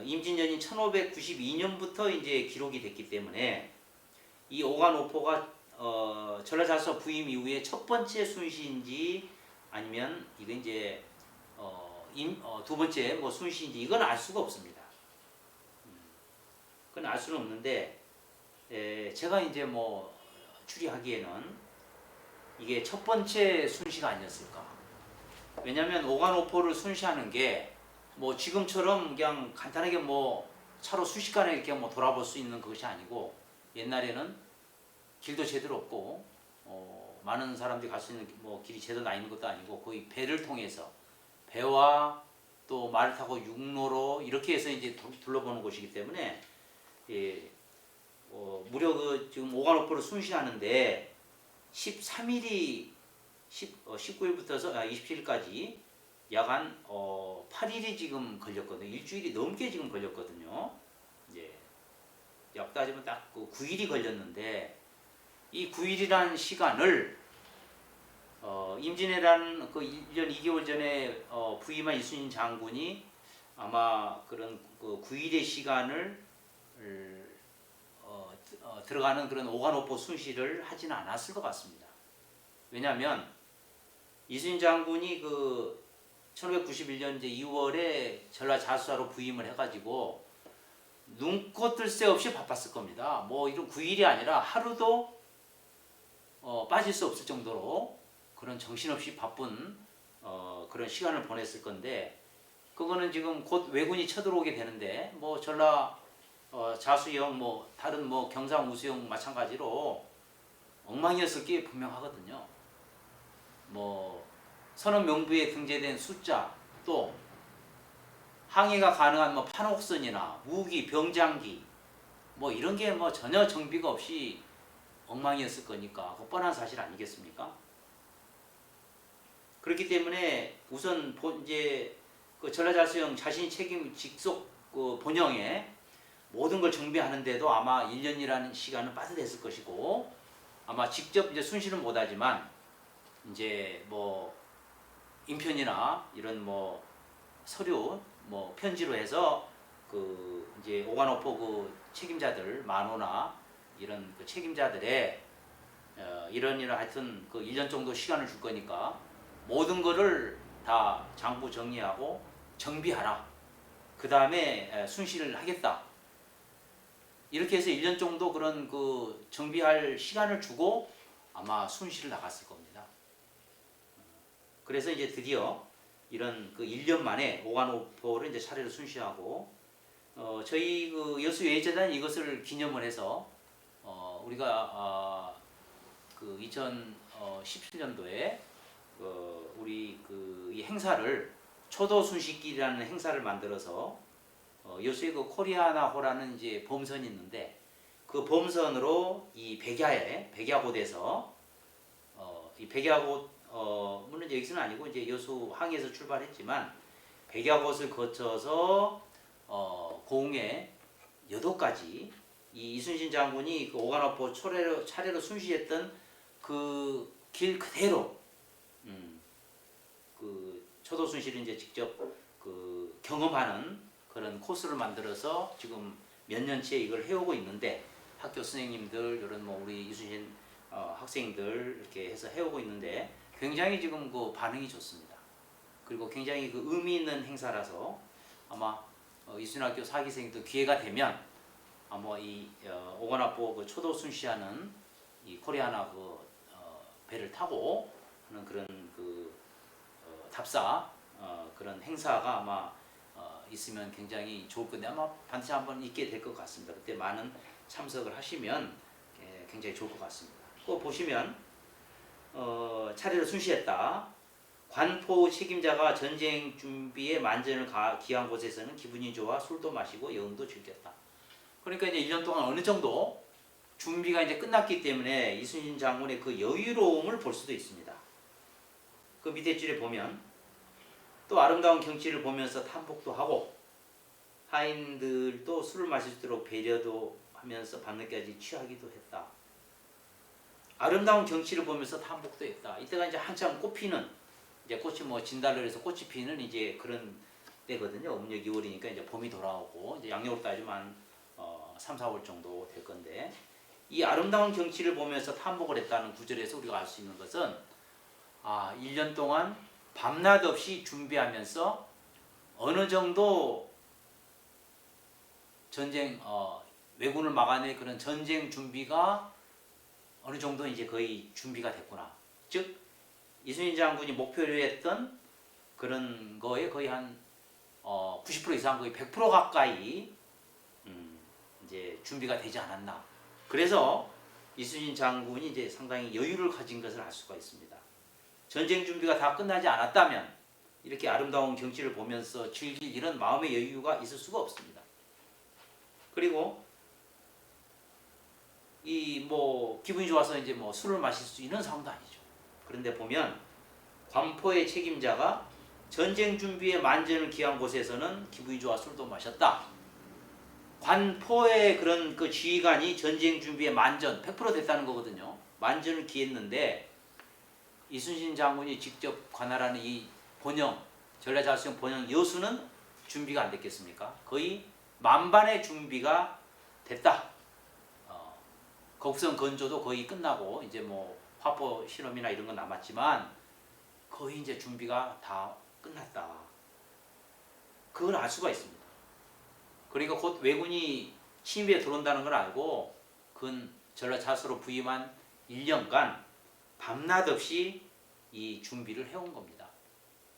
임진년인 1592년부터 이제 기록이 됐기 때문에 이 오관오포가 전라자수사 부임 이후에 첫 번째 순시인지 아니면 이게 이제 두 번째 뭐 순시인지 이건 알 수가 없습니다. 그건 알 수는 없는데 제가 이제 뭐 추리하기에는 이게 첫 번째 순시가 아니었을까. 왜냐하면 오관오포를 순시하는 게 뭐 지금처럼 그냥 간단하게 뭐 차로 순식간에 이렇게 뭐 돌아볼 수 있는 그것이 아니고 옛날에는 길도 제대로 없고 많은 사람들이 갈 수 있는 뭐 길이 제대로 나 있는 것도 아니고 거의 배를 통해서 배와 또 말을 타고 육로로 이렇게 해서 이제 둘러보는 곳이기 때문에 무려 지금 오관오포를 순시하는데 13일이 19일부터 27일까지 약 한 8일이 지금 걸렸거든요. 일주일이 넘게 지금 걸렸거든요. 약 따지면 딱 9일이 걸렸는데 이 9일이라는 시간을 임진왜란 1년 2개월 전에 부임한 이순신 장군이 아마 그런 9일의 시간을 들어가는 그런 오관오포 순시를 하지는 않았을 것 같습니다. 왜냐하면 이순신 장군이 1591년 2월에 전라자수사로 부임을 해가지고 눈코 뜰 새 없이 바빴을 겁니다. 뭐 이런 9일이 아니라 하루도 빠질 수 없을 정도로 그런 정신없이 바쁜 그런 시간을 보냈을 건데 그거는 지금 곧 왜군이 쳐들어오게 되는데 뭐 전라 자수영 뭐 다른 뭐 경상 우수영 마찬가지로 엉망이었을 게 분명하거든요. 뭐 선언 명부에 등재된 숫자 또 항해가 가능한 뭐 판옥선이나 무기, 병장기 뭐 이런 게 뭐 전혀 정비가 없이 엉망이었을 거니까 그 뻔한 사실 아니겠습니까? 그렇기 때문에 우선 이제 전라자수영 자신이 책임 직속 본영에 모든 걸 정비하는데도 아마 1년이라는 시간은 빠듯했을 것이고 아마 직접 이제 순시는 못하지만 이제 뭐 인편이나 이런 뭐 서류 뭐 편지로 해서 이제 오관오포 책임자들 만호나 이런 책임자들의 이런 하여튼 1년 정도 시간을 줄 거니까 모든 거를 다 장부 정리하고 정비하라. 그 다음에 순시를 하겠다. 이렇게 해서 1년 정도 그런 정비할 시간을 주고 아마 순시를 나갔을 겁니다. 그래서 이제 드디어 이런 1년 만에 오관오포를 이제 차례로 순시하고 저희 여수예의재단 이것을 기념을 해서 우리가 2017년도에 우리 이 행사를 초도 순시길이라는 행사를 만들어서 여수의 코리아나호라는 이제 범선이 있는데 그 범선으로 이 백야곳에서 이 백야곳 물론 이제 여기서는 아니고 이제 여수 항에서 출발했지만 백야곳을 거쳐서 고흥의 여도까지 이 이순신 장군이 오관오포 차례로 순시했던 그 길 그대로 초도 순시를 이제 직접 경험하는 그런 코스를 만들어서 지금 몇 년째 이걸 해오고 있는데 학교 선생님들 이런 뭐 우리 이순신 학생들 이렇게 해서 해오고 있는데 굉장히 지금 반응이 좋습니다. 그리고 굉장히 의미 있는 행사라서 아마 이순학교 사기생도 기회가 되면 아마 이 오관오포 초도 순시하는 이 코리아나 배를 타고 하는 그런 답사 그런 행사가 아마 있으면 굉장히 좋을 건데 아마 반드시 한번 있게 될 것 같습니다. 그때 많은 참석을 하시면 굉장히 좋을 것 같습니다. 그 보시면 차례로 순시했다. 관포 책임자가 전쟁 준비에 만전을 기한 곳에서는 기분이 좋아 술도 마시고 여흥도 즐겼다. 그러니까 이제 1년 동안 어느 정도 준비가 이제 끝났기 때문에 이순신 장군의 그 여유로움을 볼 수도 있습니다. 그 밑에 줄에 보면 또 아름다운 경치를 보면서 탐복도 하고 하인들도 술을 마실 수 있도록 배려도 하면서 밤늦게까지 취하기도 했다. 아름다운 경치를 보면서 탐복도 했다. 이때가 이제 한참 꽃피는 이제 꽃이 뭐 진달래를 해서 꽃이 피는 이제 그런 때거든요. 음력 2월이니까 이제 봄이 돌아오고 이제 양력으로 따지면 3, 4월 정도 될 건데 이 아름다운 경치를 보면서 탐복을 했다는 구절에서 우리가 알 수 있는 것은 1년 동안 밤낮 없이 준비하면서 어느 정도 전쟁 왜군을 막아낼 그런 전쟁 준비가 어느 정도 이제 거의 준비가 됐구나. 즉 이순신 장군이 목표로 했던 그런 거에 거의 한 90% 이상 거의 100% 가까이 이제 준비가 되지 않았나. 그래서 이순신 장군이 이제 상당히 여유를 가진 것을 알 수가 있습니다. 전쟁 준비가 다 끝나지 않았다면 이렇게 아름다운 경치를 보면서 즐길 이런 마음의 여유가 있을 수가 없습니다. 그리고 이 뭐 기분이 좋아서 이제 뭐 술을 마실 수 있는 상황도 아니죠. 그런데 보면 관포의 책임자가 전쟁 준비에 만전을 기한 곳에서는 기분이 좋아 술도 마셨다. 관포의 그런 그 지휘관이 전쟁 준비에 만전 100% 됐다는 거거든요. 만전을 기했는데 이순신 장군이 직접 관할하는 이 본영 전라자수령 본영 여수는 준비가 안 됐겠습니까? 거의 만반의 준비가 됐다. 거북선 건조도 거의 끝나고 이제 뭐 화포 실험이나 이런 건 남았지만 거의 이제 준비가 다 끝났다. 그걸 알 수가 있습니다. 그러니까 곧 왜군이 침입에 들어온다는 걸 알고 근 전라자수로 부임한 1년간 밤낮 없이 이 준비를 해온 겁니다.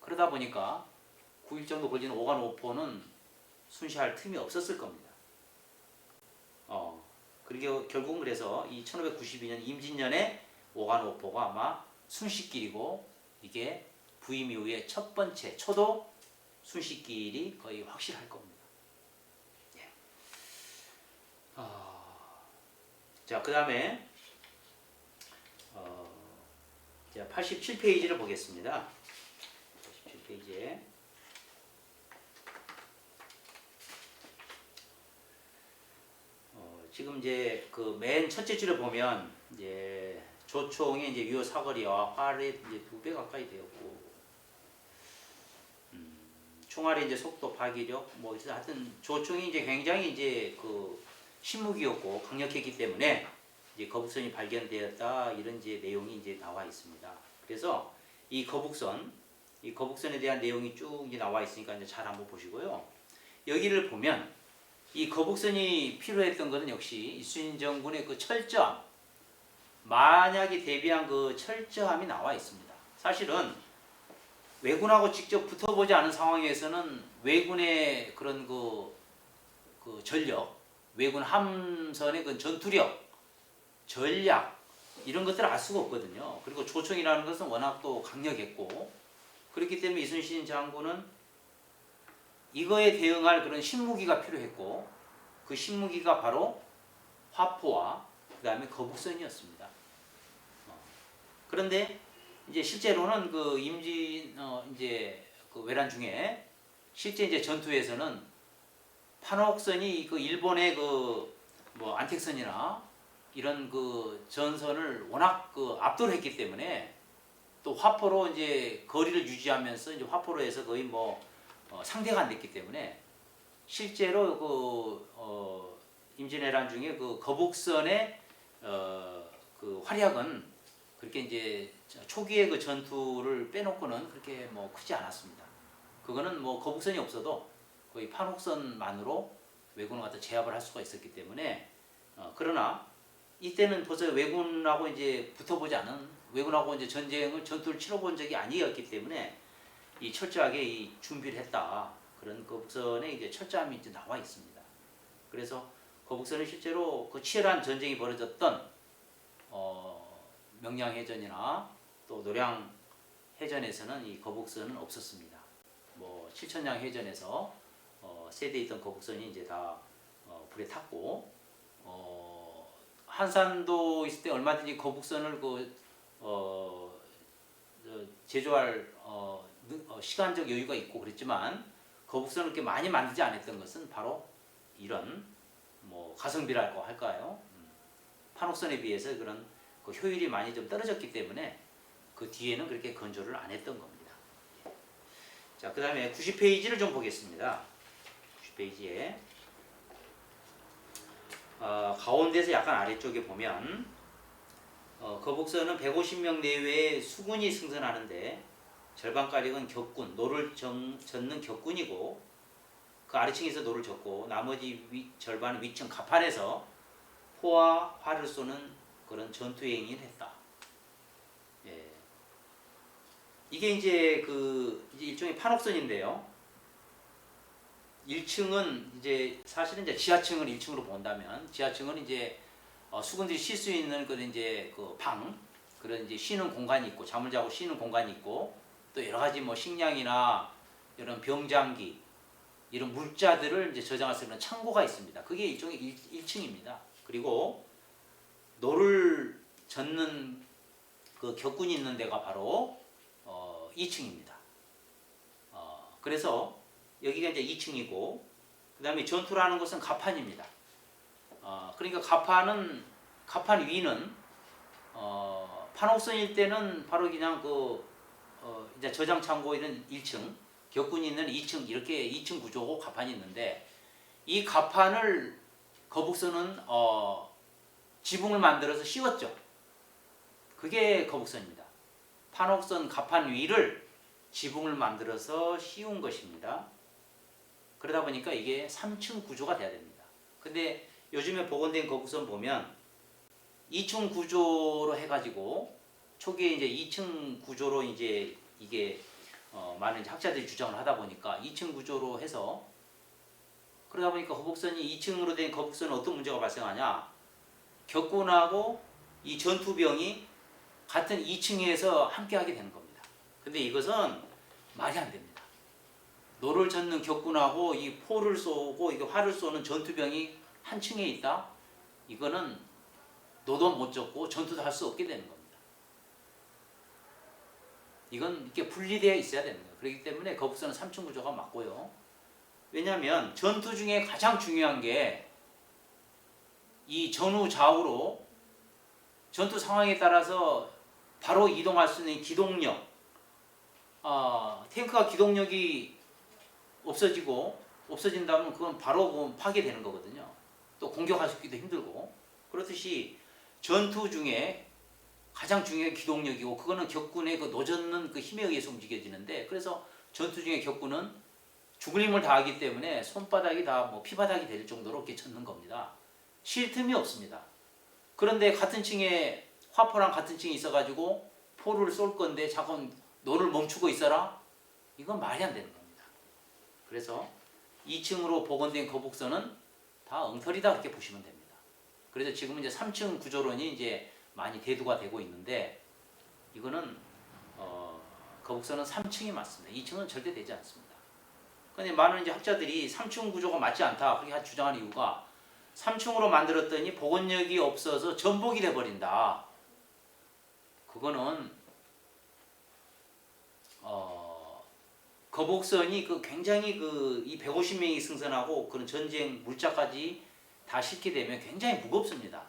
그러다 보니까 9일 정도 걸리는 오간오포는 순시할 틈이 없었을 겁니다. 그리고 결국은 그래서 이 1592년 임진년에 오간오포가 아마 순시길이고 이게 부임 이후에 첫 번째 초도 순시길이 거의 확실할 겁니다. 예. 자, 그 다음에 87페이지를 보겠습니다. 87페이지에 지금 이제 그 맨 첫째 줄에 보면 이제 조총의 이제 유효 사거리와 활의 이제 2배 가까이 되었고, 총알의 이제 속도, 파괴력, 뭐 하여튼 조총이 이제 굉장히 이제 그 신무기였고 강력했기 때문에 이제 거북선이 발견되었다 이런 이제 내용이 이제 나와 있습니다. 그래서 이 거북선에 대한 내용이 쭉 이제 나와 있으니까 이제 잘 한번 보시고요. 여기를 보면 이 거북선이 필요했던 것은 역시 이순신 장군의 그 철저함, 만약에 대비한 그 철저함이 나와 있습니다. 사실은 왜군하고 직접 붙어보지 않은 상황에서는 왜군의 그런 그 전력, 왜군 함선의 그 전투력, 전략 이런 것들을 알 수가 없거든요. 그리고 조총이라는 것은 워낙 또 강력했고 그렇기 때문에 이순신 장군은 이거에 대응할 그런 신무기가 필요했고 그 신무기가 바로 화포와 그 다음에 거북선이었습니다. 그런데 이제 실제로는 그 이제 그 외란 중에 실제 이제 전투에서는 판옥선이 그 일본의 그 뭐 안택선이나 이런 그 전선을 워낙 그 압도를 했기 때문에 또 화포로 이제 거리를 유지하면서 이제 화포로 해서 거의 뭐 상대가 안 됐기 때문에 실제로 그 임진왜란 중에 그 거북선의 그 활약은 그렇게 이제 초기의 그 전투를 빼놓고는 그렇게 뭐 크지 않았습니다. 그거는 뭐 거북선이 없어도 거의 판옥선만으로 왜군을 갖다 제압을 할 수가 있었기 때문에 그러나 이때는 벌써 왜군하고 이제 붙어보지 않은 왜군하고 이제 전투를 치러본 적이 아니었기 때문에 이 철저하게 이 준비를 했다. 그런 거북선에 이제 철저함이 이제 나와 있습니다. 그래서 거북선은 실제로 그 치열한 전쟁이 벌어졌던 명량해전이나 또 노량해전에서는 이 거북선은 없었습니다. 뭐 칠천량 해전에서 세대에 있던 거북선이 이제 다 불에 탔고, 한산도 있을 때 얼마든지 거북선을 제조할 시간적 여유가 있고 그랬지만, 거북선을 이렇게 많이 만들지 않았던 것은 바로 이런 뭐 가성비랄까 할까요? 판옥선에 비해서 그런 그 효율이 많이 좀 떨어졌기 때문에 그 뒤에는 그렇게 건조를 안 했던 겁니다. 자, 그 다음에 90페이지를 좀 보겠습니다. 90페이지에 가운데서 약간 아래쪽에 보면 거북선은 150명 내외의 수군이 승선하는데 절반가량은 격군, 노를 젓는 격군이고, 그 아래층에서 노를 젓고 나머지 절반은 위층 갑판에서 포와 활을 쏘는 그런 전투행위를 했다. 예. 이게 이제 이제 일종의 판옥선인데요. 1층은 이제 사실은 이제 지하층을 1층으로 본다면, 지하층은 이제 수군들이 쉴 수 있는 그런 이제 그 방, 그런 이제 쉬는 공간이 있고, 잠을 자고 쉬는 공간이 있고, 또 여러 가지 뭐 식량이나 이런 병장기, 이런 물자들을 이제 저장할 수 있는 창고가 있습니다. 그게 일종의 1층입니다. 그리고 노를 젓는 그 격군이 있는 데가 바로 2층입니다. 그래서 여기가 이제 2층이고, 그 다음에 전투를 하는 것은 갑판입니다. 그러니까 갑판 위는 판옥선일 때는 바로 그냥 이제 저장 창고 이런 1층, 격군이 있는 2층, 이렇게 2층 구조고 갑판이 있는데, 이 갑판을 거북선은 지붕을 만들어서 씌웠죠. 그게 거북선입니다. 판옥선 갑판 위를 지붕을 만들어서 씌운 것입니다. 그러다 보니까 이게 3층 구조가 돼야 됩니다. 근데 요즘에 복원된 거북선 보면 2층 구조로 해가지고, 초기에 이제 2층 구조로 이제 이게 많은 이제 학자들이 주장을 하다 보니까 2층 구조로 해서, 그러다 보니까 거북선이 2층으로 된 거북선은 어떤 문제가 발생하냐? 격군하고 이 전투병이 같은 2층에서 함께 하게 되는 겁니다. 근데 이것은 말이 안 됩니다. 노를 젓는 격군하고 이 포를 쏘고 이게 활을 쏘는 전투병이 한 층에 있다? 이거는 노도 못 젓고 전투도 할 수 없게 되는 겁니다. 이건 이렇게 분리되어 있어야 됩니다. 그렇기 때문에 거북선은 3층 구조가 맞고요. 왜냐하면 전투 중에 가장 중요한 게 이 전후 좌우로 전투 상황에 따라서 바로 이동할 수 있는 기동력, 탱크가 기동력이 없어진다면 그건 바로 파괴되는 거거든요. 또 공격하기도 힘들고, 그렇듯이 전투 중에 가장 중요한 기동력이고, 그거는 격군의 그 노젓는 그 힘에 의해서 움직여지는데, 그래서 전투 중에 격군은 죽을 힘을 다하기 때문에 손바닥이 다 뭐 피바닥이 될 정도로 이렇게 젓는 겁니다. 쉴 틈이 없습니다. 그런데 같은 층에 화포랑 같은 층에 있어가지고 포를 쏠 건데 자꾸 너를 멈추고 있어라? 이건 말이 안 되는 겁니다. 그래서 2층으로 복원된 거북선은 다 엉터리다 그렇게 보시면 됩니다. 그래서 지금은 이제 3층 구조론이 이제 많이 대두가 되고 있는데, 이거는 거북선은 3층이 맞습니다. 2층은 절대 되지 않습니다. 그런데 많은 이제 학자들이 3층 구조가 맞지 않다 그렇게 주장하는 이유가, 3층으로 만들었더니 복원력이 없어서 전복이 돼버린다. 그거는 거북선이 굉장히 이 150명이 승선하고 그런 전쟁 물자까지 다 싣게 되면 굉장히 무겁습니다.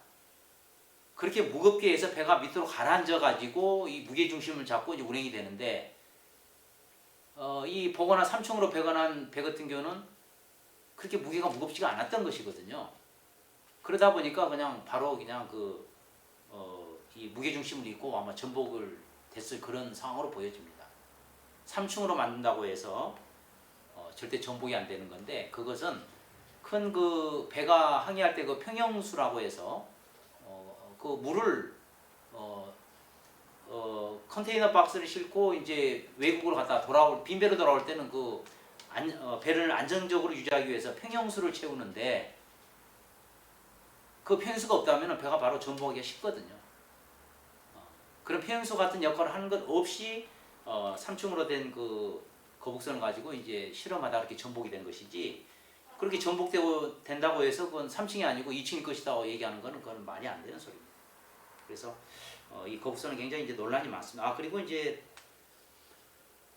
그렇게 무겁게 해서 배가 밑으로 가라앉아 가지고 이 무게 중심을 잡고 이제 운행이 되는데, 이 복원한 3층으로 복원한 배 같은 경우는 그렇게 무게가 무겁지가 않았던 것이거든요. 그러다 보니까 그냥 바로 그냥 이 무게 중심을 잃고 아마 전복을 됐을 그런 상황으로 보여집니다. 3층으로 만든다고 해서 절대 전복이 안 되는 건데, 그것은 큰 배가 항해할 때 평형수라고 해서 그 물을 컨테이너 박스를 싣고 이제 외국으로 갔다 빈 배로 돌아올 때는 배를 안정적으로 유지하기 위해서 평형수를 채우는데, 그 평수가 없다면 배가 바로 전복하기가 쉽거든요. 그런 폐연소 같은 역할을 하는 것 없이 3층으로 된 그 거북선을 가지고 이제 실험하다 이렇게 전복이 된 것이지, 그렇게 전복되고 된다고 해서 그건 3층이 아니고 2층일 것이다 얘기하는 거는 그건 말이 안 되는 소리입니다. 그래서 이 거북선은 굉장히 이제 논란이 많습니다. 그리고 이제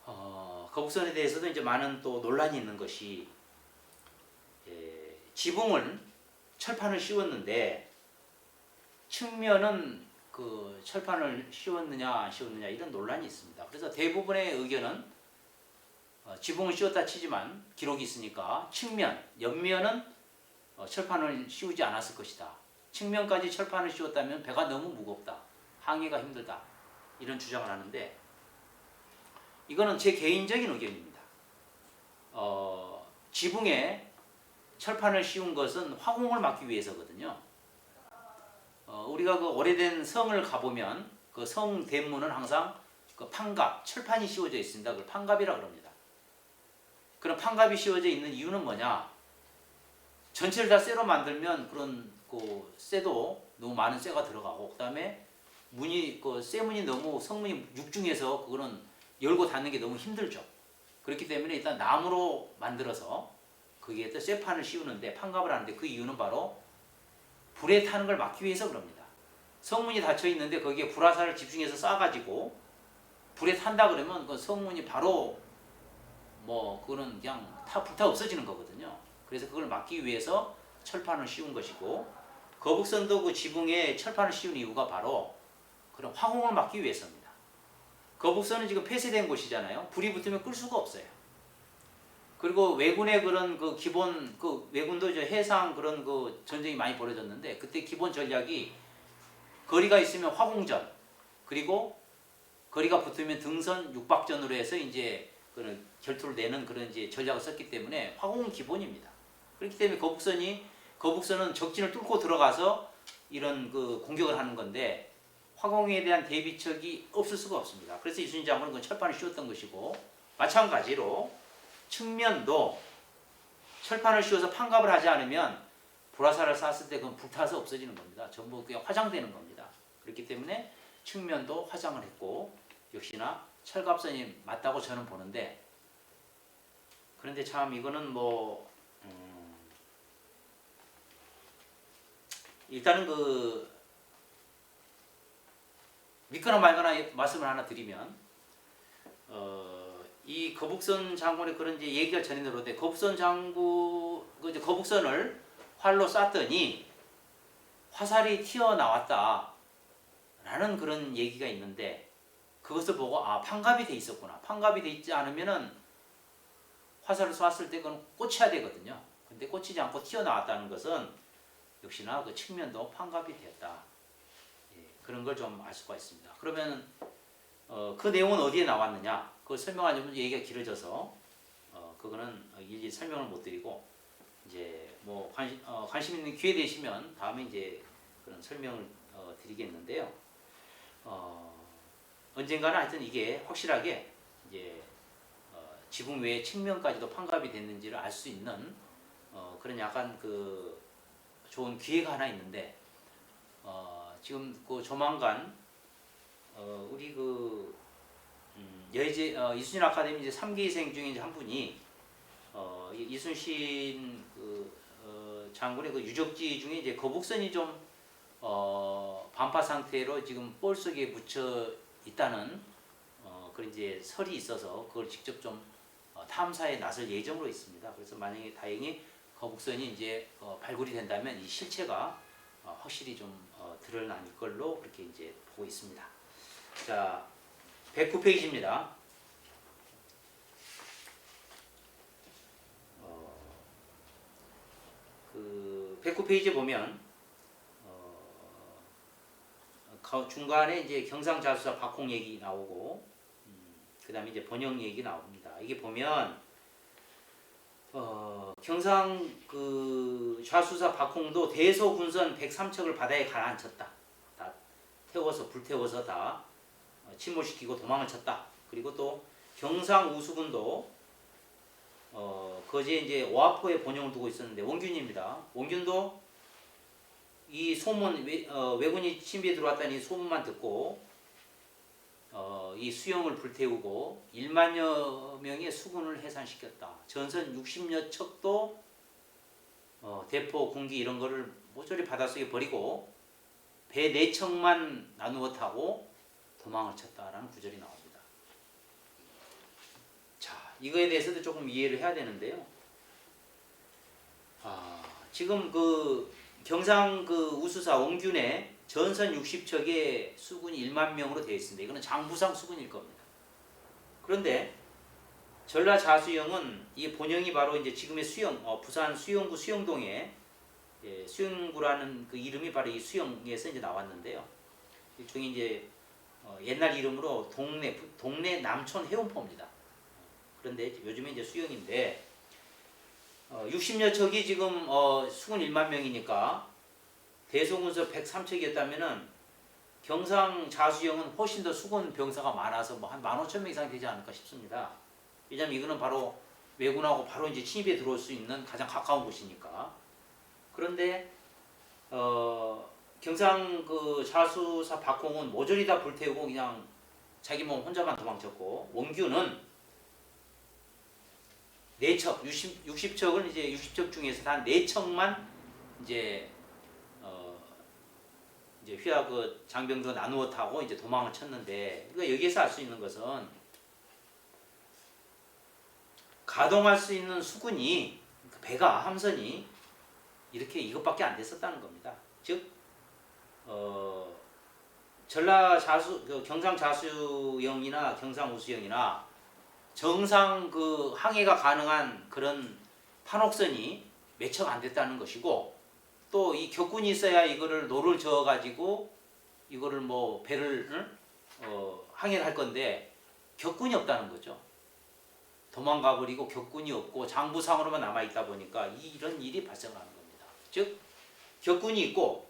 거북선에 대해서도 이제 많은 또 논란이 있는 것이, 지붕을 철판을 씌웠는데 측면은 그 철판을 씌웠느냐 안 씌웠느냐 이런 논란이 있습니다. 그래서 대부분의 의견은 지붕을 씌웠다 치지만 기록이 있으니까 측면, 옆면은 철판을 씌우지 않았을 것이다. 측면까지 철판을 씌웠다면 배가 너무 무겁다. 항해가 힘들다. 이런 주장을 하는데, 이거는 제 개인적인 의견입니다. 지붕에 철판을 씌운 것은 화공을 막기 위해서거든요. 우리가 그 오래된 성을 가보면 그 성 대문은 항상 그 판갑, 철판이 씌워져 있습니다. 그걸 판갑이라고 합니다. 그런 판갑이 씌워져 있는 이유는 뭐냐? 전체를 다 쇠로 만들면 그런 그 쇠도 너무 많은 쇠가 들어가고, 그다음에 문이 그 쇠문이 너무 성문이 육중해서 그거는 열고 닫는 게 너무 힘들죠. 그렇기 때문에 일단 나무로 만들어서 거기에 또 쇠판을 씌우는데 판갑을 하는데, 그 이유는 바로 불에 타는 걸 막기 위해서 그럽니다. 성문이 닫혀 있는데 거기에 불화살을 집중해서 쏴가지고 불에 탄다 그러면 그 성문이 바로 그거는 그냥 불타 없어지는 거거든요. 그래서 그걸 막기 위해서 철판을 씌운 것이고, 거북선도 그 지붕에 철판을 씌운 이유가 바로 그런 화공을 막기 위해서입니다. 거북선은 지금 폐쇄된 곳이잖아요. 불이 붙으면 끌 수가 없어요. 그리고 왜군의 그런 그 기본, 그 왜군도 이제 해상 그런 그 전쟁이 많이 벌어졌는데, 그때 기본 전략이 거리가 있으면 화공전, 그리고 거리가 붙으면 등선 육박전으로 해서 이제 그런 결투를 내는 그런 이제 전략을 썼기 때문에 화공은 기본입니다. 그렇기 때문에 거북선은 적진을 뚫고 들어가서 이런 그 공격을 하는 건데, 화공에 대한 대비책이 없을 수가 없습니다. 그래서 이순신 장군은 그 철판을 씌웠던 것이고, 마찬가지로 측면도 철판을 씌워서 판갑을 하지 않으면 불화살을 쐈을 때 그건 불타서 없어지는 겁니다. 전부 그냥 화장되는 겁니다. 그렇기 때문에 측면도 화장을 했고, 역시나 철갑선이 맞다고 저는 보는데, 그런데 참 이거는 일단은 그 믿거나 말거나 말씀을 하나 드리면, 이 거북선 장군의 그런 이제 얘기가 전해져 오는데, 거북선 장군 이제 거북선을 활로 쐈더니 화살이 튀어나왔다 라는 그런 얘기가 있는데, 그것을 보고 판갑이 돼 있었구나. 판갑이 돼 있지 않으면은 화살을 쐈을 때 그건 꽂혀야 되거든요. 근데 꽂히지 않고 튀어나왔다는 것은 역시나 그 측면도 판갑이 되었다. 그런 걸 좀 알 수가 있습니다. 그러면 그 내용은 어디에 나왔느냐? 그걸 설명하려면 얘기가 길어져서 그거는 일일이 설명을 못 드리고, 이제 관심 있는 기회 되시면 다음에 이제 그런 설명을 드리겠는데요. 언젠가는 하여튼 이게 확실하게 이제 지붕 외의 측면까지도 판갑이 됐는지를 알 수 있는 그런 약간 그 좋은 기회가 하나 있는데, 지금 그 조만간 우리 그 여의제 이순신 아카데미 이제 3기생 중에 이제 한 분이 이순신 그 장군의 그 유적지 중에 이제 거북선이 좀 반파 상태로 지금 볼 속에 묻혀 있다는 그런 이제 설이 있어서 그걸 직접 좀 탐사에 나설 예정으로 있습니다. 그래서 만약에 다행히 거북선이 이제 발굴이 된다면 이 실체가 확실히 좀 드러날 걸로 그렇게 이제 보고 있습니다. 자, 109페이지입니다. 그 109페이지 보면 중간에 이제 경상자수사 박홍 얘기 나오고, 그 다음에 이제 번영 얘기 나옵니다. 이게 보면 경상 그 좌수사 박홍도 대소군선 103척을 바다에 가라앉혔다. 다 태워서 불태워서 다 침몰시키고 도망을 쳤다. 그리고 또 경상 우수군도 거기에 이제 오하포에 본영을 두고 있었는데, 원균입니다. 원균도 이 소문, 왜군이 침비에 들어왔다니 소문만 듣고 이 수영을 불태우고 1만여 명의 수군을 해산시켰다. 전선 60여 척도 대포, 군기 이런 거를 모조리 바닷속에 버리고 배 4척만 나누어 타고 도망을 쳤다라는 구절이 나옵니다. 자, 이거에 대해서도 조금 이해를 해야 되는데요. 지금 그 경상 그 우수사 원균에 전선 60척에 수군이 1만 명으로 되어 있습니다. 이거는 장부상 수군일 겁니다. 그런데 전라자수영은 이 본영이 바로 이제 지금의 부산 수영구 수영동에 수영구라는 그 이름이 바로 이 수영에서 이제 나왔는데요. 일종의 이제 옛날 이름으로 동래 남촌 해운포입니다. 그런데 요즘에 이제 수영인데 60여 척이 지금 수군 1만 명이니까 대소군서 103척이었다면은 경상 자수영은 훨씬 더 수군 병사가 많아서 뭐 한 15,000명 이상 되지 않을까 싶습니다. 왜냐면 이거는 바로 왜군하고 바로 이제 침입에 들어올 수 있는 가장 가까운 곳이니까. 그런데 경상 그 자수사 박홍은 모조리 다 불태우고 그냥 자기 몸 혼자만 도망쳤고, 원규는 4척, 60척은 이제 60척 중에서 단 4척만 이제 이제 휘하 그 장병도 나누어 타고 이제 도망을 쳤는데, 우리가 여기에서 알 수 있는 것은 가동할 수 있는 수군이, 그 배가, 함선이 이렇게 이것밖에 안 됐었다는 겁니다. 즉 경상 자수영이나 경상 우수영이나 정상 그 항해가 가능한 그런 판옥선이 몇 척 안 됐다는 것이고, 또 이 격군이 있어야 이거를 노를 저어 가지고 이거를 뭐 배를 항해를 할 건데 격군이 없다는 거죠. 도망가 버리고 격군이 없고 장부상으로만 남아 있다 보니까 이런 일이 발생하는 겁니다. 즉 격군이 있고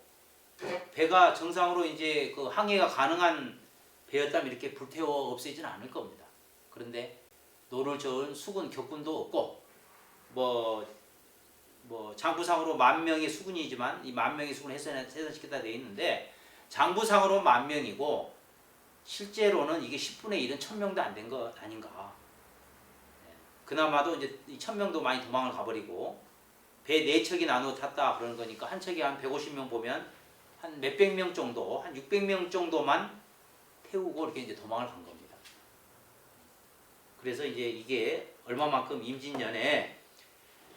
배가 정상으로 이제 그 항해가 가능한 배였다면 이렇게 불태워 없애지는 않을 겁니다. 그런데 노를 저은 수군 격군도 없고 뭐 장부상으로 10,000명의 수군이지만 이 10,000명의 수군을 해산시켰다 되어 있는데 장부상으로 10,000명이고 실제로는 이게 10분의 1은 1,000명도 안 된 것 아닌가. 그나마도 이제 1,000명도 많이 도망을 가버리고 배 4척이 나누어 탔다 그러는 거니까 한 척에 한 150명 보면 한 몇백 명 정도, 한 600명 정도만 태우고 이렇게 이제 도망을 간 겁니다. 그래서 이제 이게 얼마만큼 임진년에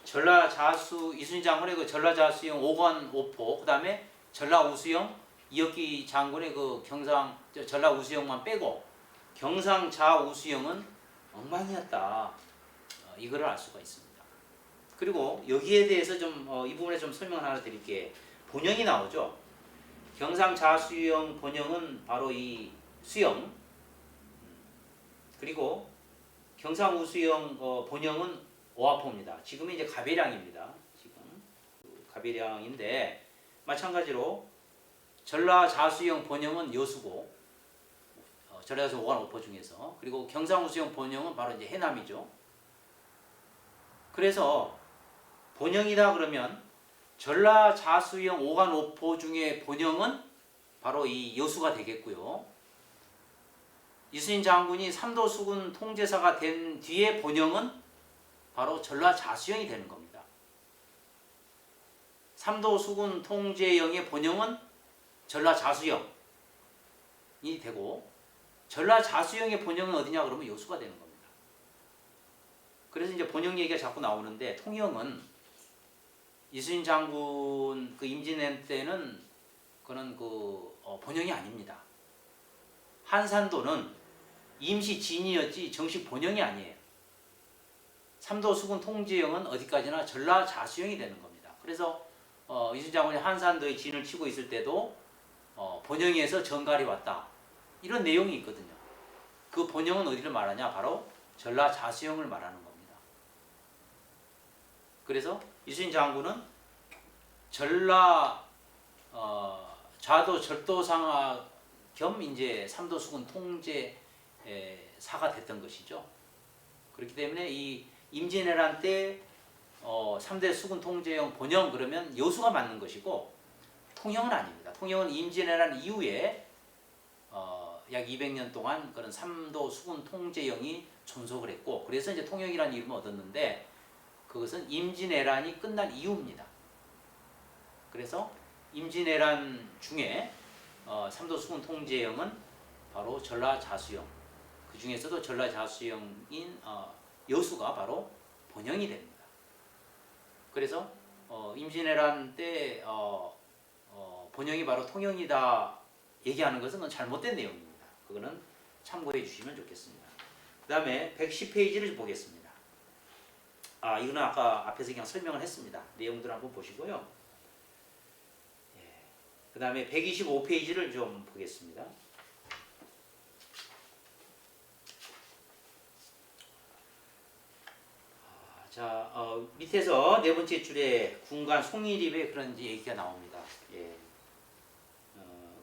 이순신 장군의 그 전라자수영 5관 5포, 그 다음에 전라우수영 이혁기 장군의 그 전라우수영만 빼고 경상자우수영은 엉망이었다. 이거를 알 수가 있습니다. 그리고 여기에 대해서 좀 이 부분에 좀 설명을 하나 드릴게요. 본영이 나오죠. 경상자수영 본영은 바로 이 수영, 그리고 경상우수영 본영은 오화포입니다. 지금은 이제 가배량입니다. 지금 가배량인데 마찬가지로 전라자수영 본영은 여수고, 전라자수영 5관 5포 중에서, 그리고 경상우수영 본영은 바로 이제 해남이죠. 그래서 본영이다 그러면 전라자수영 5관 5포 중에 본영은 바로 이 여수가 되겠고요. 이순신 장군이 삼도수군 통제사가 된 뒤에 본영은 바로 전라자수영이 되는 겁니다. 삼도수군 통제영의 본영은 전라자수영이 되고 전라자수영의 본영은 어디냐 그러면 여수가 되는 겁니다. 그래서 이제 본영 얘기가 자꾸 나오는데, 통영은 이순신 장군 그 임진년 때는 그는 본영이 아닙니다. 한산도는 임시 진이었지 정식 본영이 아니에요. 삼도수군 통제영은 어디까지나 전라자수영이 되는 겁니다. 그래서 이순신 장군이 한산도에 진을 치고 있을 때도 본영에서 전갈이 왔다, 이런 내용이 있거든요. 그 본영은 어디를 말하냐, 바로 전라자수영을 말하는 겁니다. 그래서 이순신 장군은 좌도 절도상하 겸 이제 삼도수군 통제사가 됐던 것이죠. 그렇기 때문에 이 임진왜란 때 3대 수군 통제형 본영 그러면 여수가 맞는 것이고, 통영은 아닙니다. 통영은 임진왜란 이후에 약 200년 동안 그런 삼도 수군 통제령이 존속을 했고, 그래서 이제 통영이라는 이름을 얻었는데, 그것은 임진왜란이 끝난 이후입니다. 그래서 임진왜란 중에 삼도 수군 통제령은 바로 전라자수령, 그 중에서도 전라자수령인 여수가 바로 번영이 됩니다. 그래서 임진왜란 때 번영이 바로 통영이다 얘기하는 것은 그건 잘못된 내용입니다. 그거는 참고해 주시면 좋겠습니다. 그 다음에 110페이지를 보겠습니다. 이거는 아까 앞에서 그냥 설명을 했습니다. 내용들 한번 보시고요. 그 다음에 125페이지를 좀 보겠습니다. 자, 밑에서 네 번째 줄에 군관 송일입의 그런 얘기가 나옵니다. 예.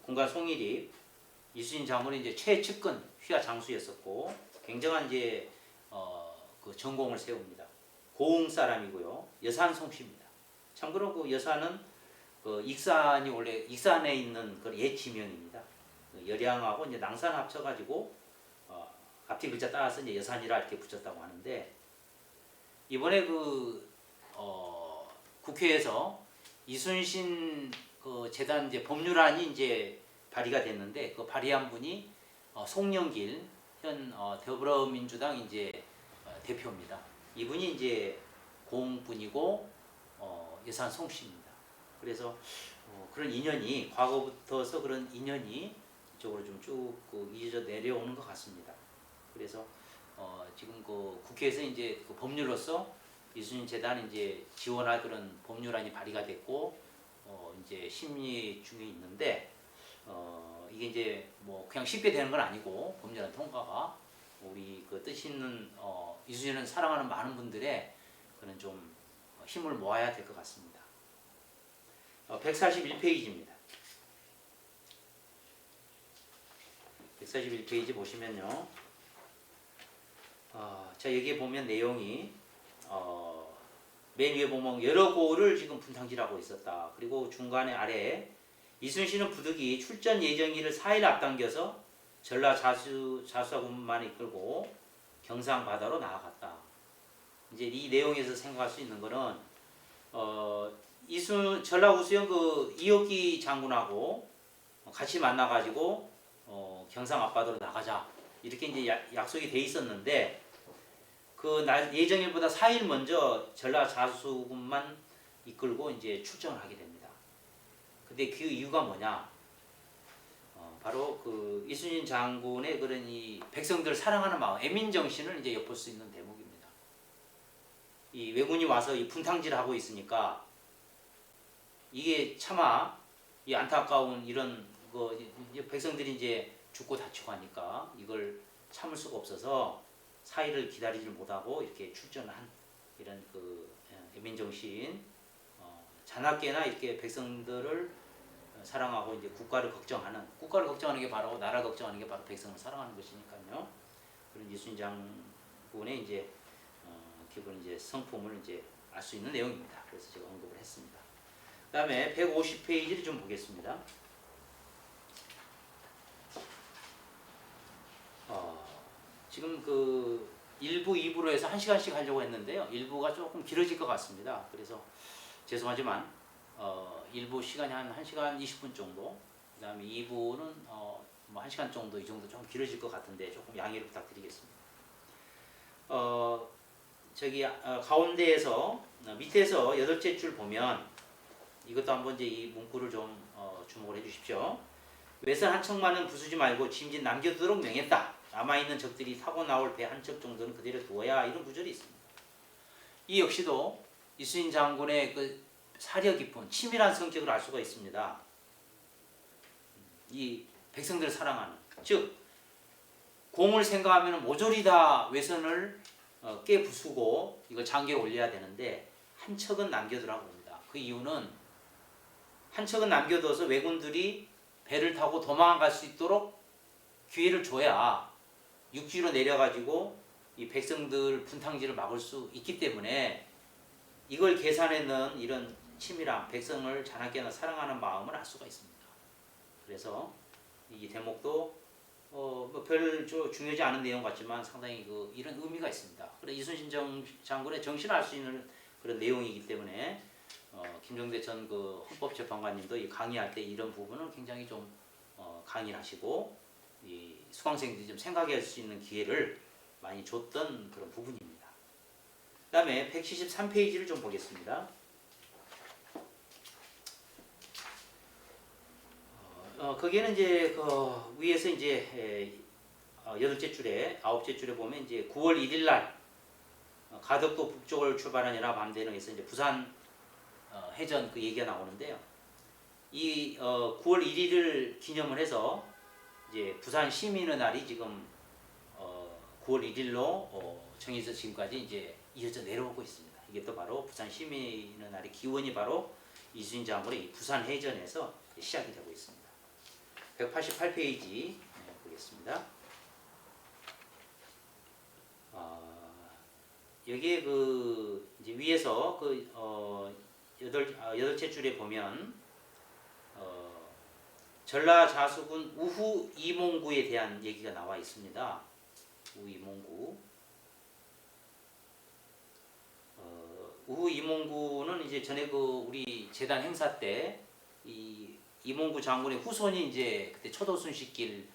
군관 송일입, 이순신 장군이 이제 최측근 휘하 장수였었고, 굉장한 이제 그 전공을 세웁니다. 고흥 사람이고요. 여산 송씨입니다. 참고로 그 여산은 그 익산이 원래 익산에 있는 그 옛 지명입니다. 그 열양하고 이제 낭산 합쳐가지고 앞뒤 글자 따라서 이제 여산이라 이렇게 붙였다고 하는데, 이번에 국회에서 이순신 그 재단 이제 법률안이 이제 발의가 됐는데, 그 발의한 분이 송영길 현 더불어민주당 이제 대표입니다. 이분이 이제 고흥분이고 여산 송씨입니다. 그래서 그런 인연이 과거부터서 그런 인연이 이쪽으로 좀 쭉 이어져 내려오는 것 같습니다. 그래서 지금 그 국회에서 이제 그 법률로서 이순신 재단 이제 지원할 그런 법률안이 발의가 됐고 이제 심의 중에 있는데, 이게 이제 뭐 그냥 쉽게 되는 건 아니고, 법률안 통과가 우리 그 뜻 있는 이순신을 사랑하는 많은 분들의 그런 좀 힘을 모아야 될 것 같습니다. 141페이지입니다. 141페이지 보시면요. 자, 여기에 보면 내용이 맨 위에 보면 여러 고을을 지금 분탕질하고 있었다. 그리고 중간에 아래에 이순신은 부득이 출전 예정일을 4일 앞당겨서 전라 자수하군만 이끌고 경상 바다로 나아갔다. 이제 이 내용에서 생각할 수 있는 거는 전라 우수영 그 이옥기 장군하고 같이 만나가지고 경상 앞바다로 나가자 이렇게 이제 약속이 돼 있었는데, 그 날 예정일보다 4일 먼저 전라 자수군만 이끌고 이제 출정을 하게 됩니다. 근데 그 이유가 뭐냐? 바로 그 이순신 장군의 그런 이 백성들을 사랑하는 마음, 애민 정신을 이제 엿볼 수 있는 대목입니다. 이 왜군이 와서 이 분탕질을 하고 있으니까 이게 차마 이 안타까운 이런 거 백성들이 이제 죽고 다치고 하니까 이걸 참을 수가 없어서 4일을 기다리질 못하고 이렇게 출전한 이런 그 애민정신, 자나깨나 이렇게 백성들을 사랑하고 이제 국가를 걱정하는 게 바로 나라 걱정하는 게 바로 백성을 사랑하는 것이니까요. 그런 이순신 장군의 이제 기본 이제 성품을 이제 알 수 있는 내용입니다. 그래서 제가 언급을 했습니다. 그다음에 150페이지를 좀 보겠습니다. 지금 그 1부, 2부로 해서 1시간씩 하려고 했는데요. 1부가 조금 길어질 것 같습니다. 그래서 죄송하지만 1부 시간이 한 1시간 20분 정도, 그 다음에 2부는 뭐 1시간 정도, 이 정도 좀 길어질 것 같은데 조금 양해를 부탁드리겠습니다. 가운데에서 밑에서 8째 줄 보면 이것도 한번 이제 이 문구를 좀 주목을 해 주십시오. 외선 한 척만은 부수지 말고 짐짓 남겨두도록 명했다. 남아있는 적들이 타고 나올 배 한 척 정도는 그대로 두어야, 이런 구절이 있습니다. 이 역시도 이순신 장군의 그 사려 깊은 치밀한 성격을 알 수가 있습니다. 이 백성들을 사랑하는, 즉 공을 생각하면 모조리 다 외선을 깨 부수고 이걸 장기에 올려야 되는데 한 척은 남겨두라고 봅니다. 그 이유는 한 척은 남겨둬서 왜군들이 배를 타고 도망갈 수 있도록 기회를 줘야 육지로 내려가지고 이 백성들 분탕질을 막을 수 있기 때문에, 이걸 계산해는 이런 치밀함, 백성을 자나깨나 사랑하는 마음을 알 수가 있습니다. 그래서 이 대목도 뭐별 중요하지 않은 내용 같지만 상당히 이런 의미가 있습니다. 그래 이순신 장군의 정신을 알 수 있는 그런 내용이기 때문에 김종대 전 헌법재판관님도 이 강의할 때 이런 부분을 굉장히 좀 강의를 하시고 이 수강생들이 좀 생각할 수 있는 기회를 많이 줬던 그런 부분입니다. 그다음에 173페이지를 좀 보겠습니다. 거기에는 이제 위에서 이제 여덟째 줄에 아홉째 줄에 보면 이제 9월 1일 날 가덕도 북쪽을 출발한 연합 함대에서 이제 부산 해전 그 얘기가 나오는데요. 이 9월 1일을 기념을 해서 이제 부산 시민의 날이 지금 9월 1일로 정해서 지금까지 이제 이어져 내려오고 있습니다. 이게 또 바로 부산 시민의 날의 기원이 바로 이순신 장군의 이 부산 해전에서 시작이 되고 있습니다. 188페이지 보겠습니다. 여기에 이제 위에서 여덟째 줄에 보면 전라자수군 우후 이몽구에 대한 얘기가 나와 있습니다. 우후 이몽구. 우후 이몽구는 이제 전에 우리 재단 행사 때 이몽구 장군의 후손이 이제 그때 초도순식길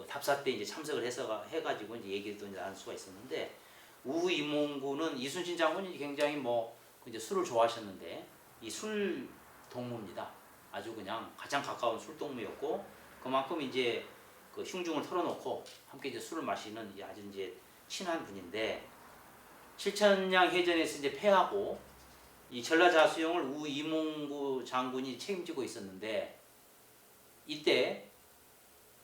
답사 때 이제 참석을 해가지고 이제 얘기를 나눌 수가 있었는데, 우후 이몽구는 이순신 장군이 굉장히 이제 술을 좋아하셨는데 이 술 동무입니다. 아주 그냥 가장 가까운 술 동무였고, 그만큼 이제 흉중을 털어놓고 함께 이제 술을 마시는 아주 이제 친한 분인데, 칠천량 해전에서 이제 패하고 이 전라자수영을 우후 이몽구 장군이 책임지고 있었는데, 이때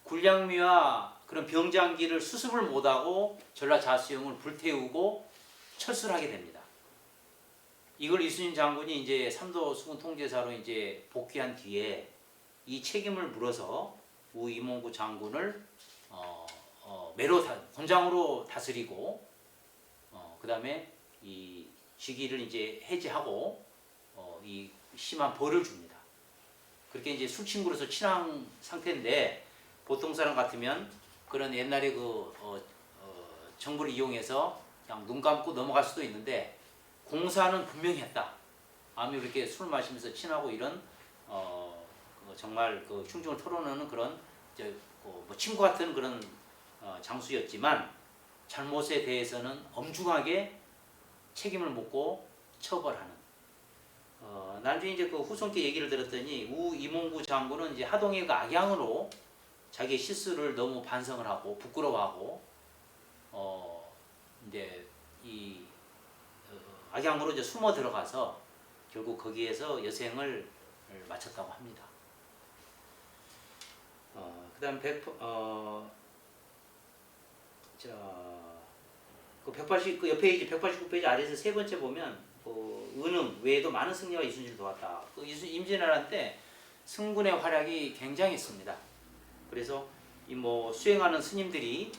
굴량미와 그런 병장기를 수습을 못하고 전라자수영을 불태우고 철수를 하게 됩니다. 이걸 이순신 장군이 이제 삼도 수군 통제사로 이제 복귀한 뒤에 이 책임을 물어서 우후 이몽구 장군을 곤장으로 다스리고 그 다음에 이 직위를 이제 해제하고 이 심한 벌을 줍니다. 그렇게 이제 술친구로서 친한 상태인데, 보통 사람 같으면 그런 옛날에 정부를 이용해서 그냥 눈 감고 넘어갈 수도 있는데, 공사는 분명히 했다. 아무 이렇게 술 마시면서 친하고 이런 정말 흉중을 털어놓는 그런 친구 같은 그런 장수였지만, 잘못에 대해서는 엄중하게 책임을 묻고 처벌하는. 나중에 이제 후손께 얘기를 들었더니 우후 이몽구 장군은 이제 하동의 악양으로 자기의 실수를 너무 반성을 하고 부끄러워하고 이제 이 악양으로 이제 숨어 들어가서 결국 거기에서 여생을 마쳤다고 합니다. 그다음 옆에 이제 189페이지 아래에서 세 번째 보면 은흥 외에도 많은 승리와 이순신을 도왔다. 임진왜란 때 승군의 활약이 굉장했습니다. 그래서 수행하는 스님들이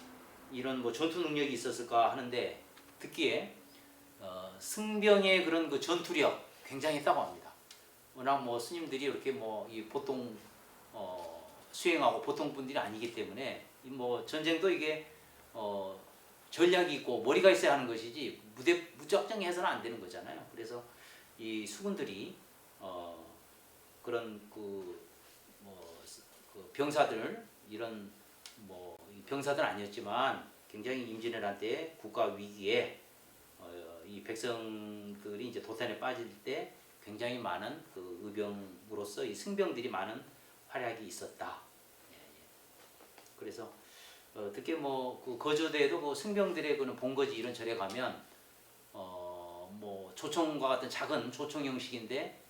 이런 전투 능력이 있었을까 하는데, 듣기에 승병의 그런 전투력 굉장했다고 합니다. 워낙 스님들이 이렇게 이 보통 수행하고 보통 분들이 아니기 때문에 전쟁도 이게 전략이 있고 머리가 있어야 하는 것이지 무작정 해서는 안 되는 거잖아요. 그래서 이 수군들이 그런 병사들 이런 병사들 아니었지만 굉장히 임진왜란 때 국가 위기에 이 백성들이 이제 도탄에 빠질 때 굉장히 많은 의병으로서 이 승병들이 많은 활약이 있었다. 그래서 특히 거저대에도 승병들의 본거지 이런 절에 가면 조총과 같은 작은 조총 형식인데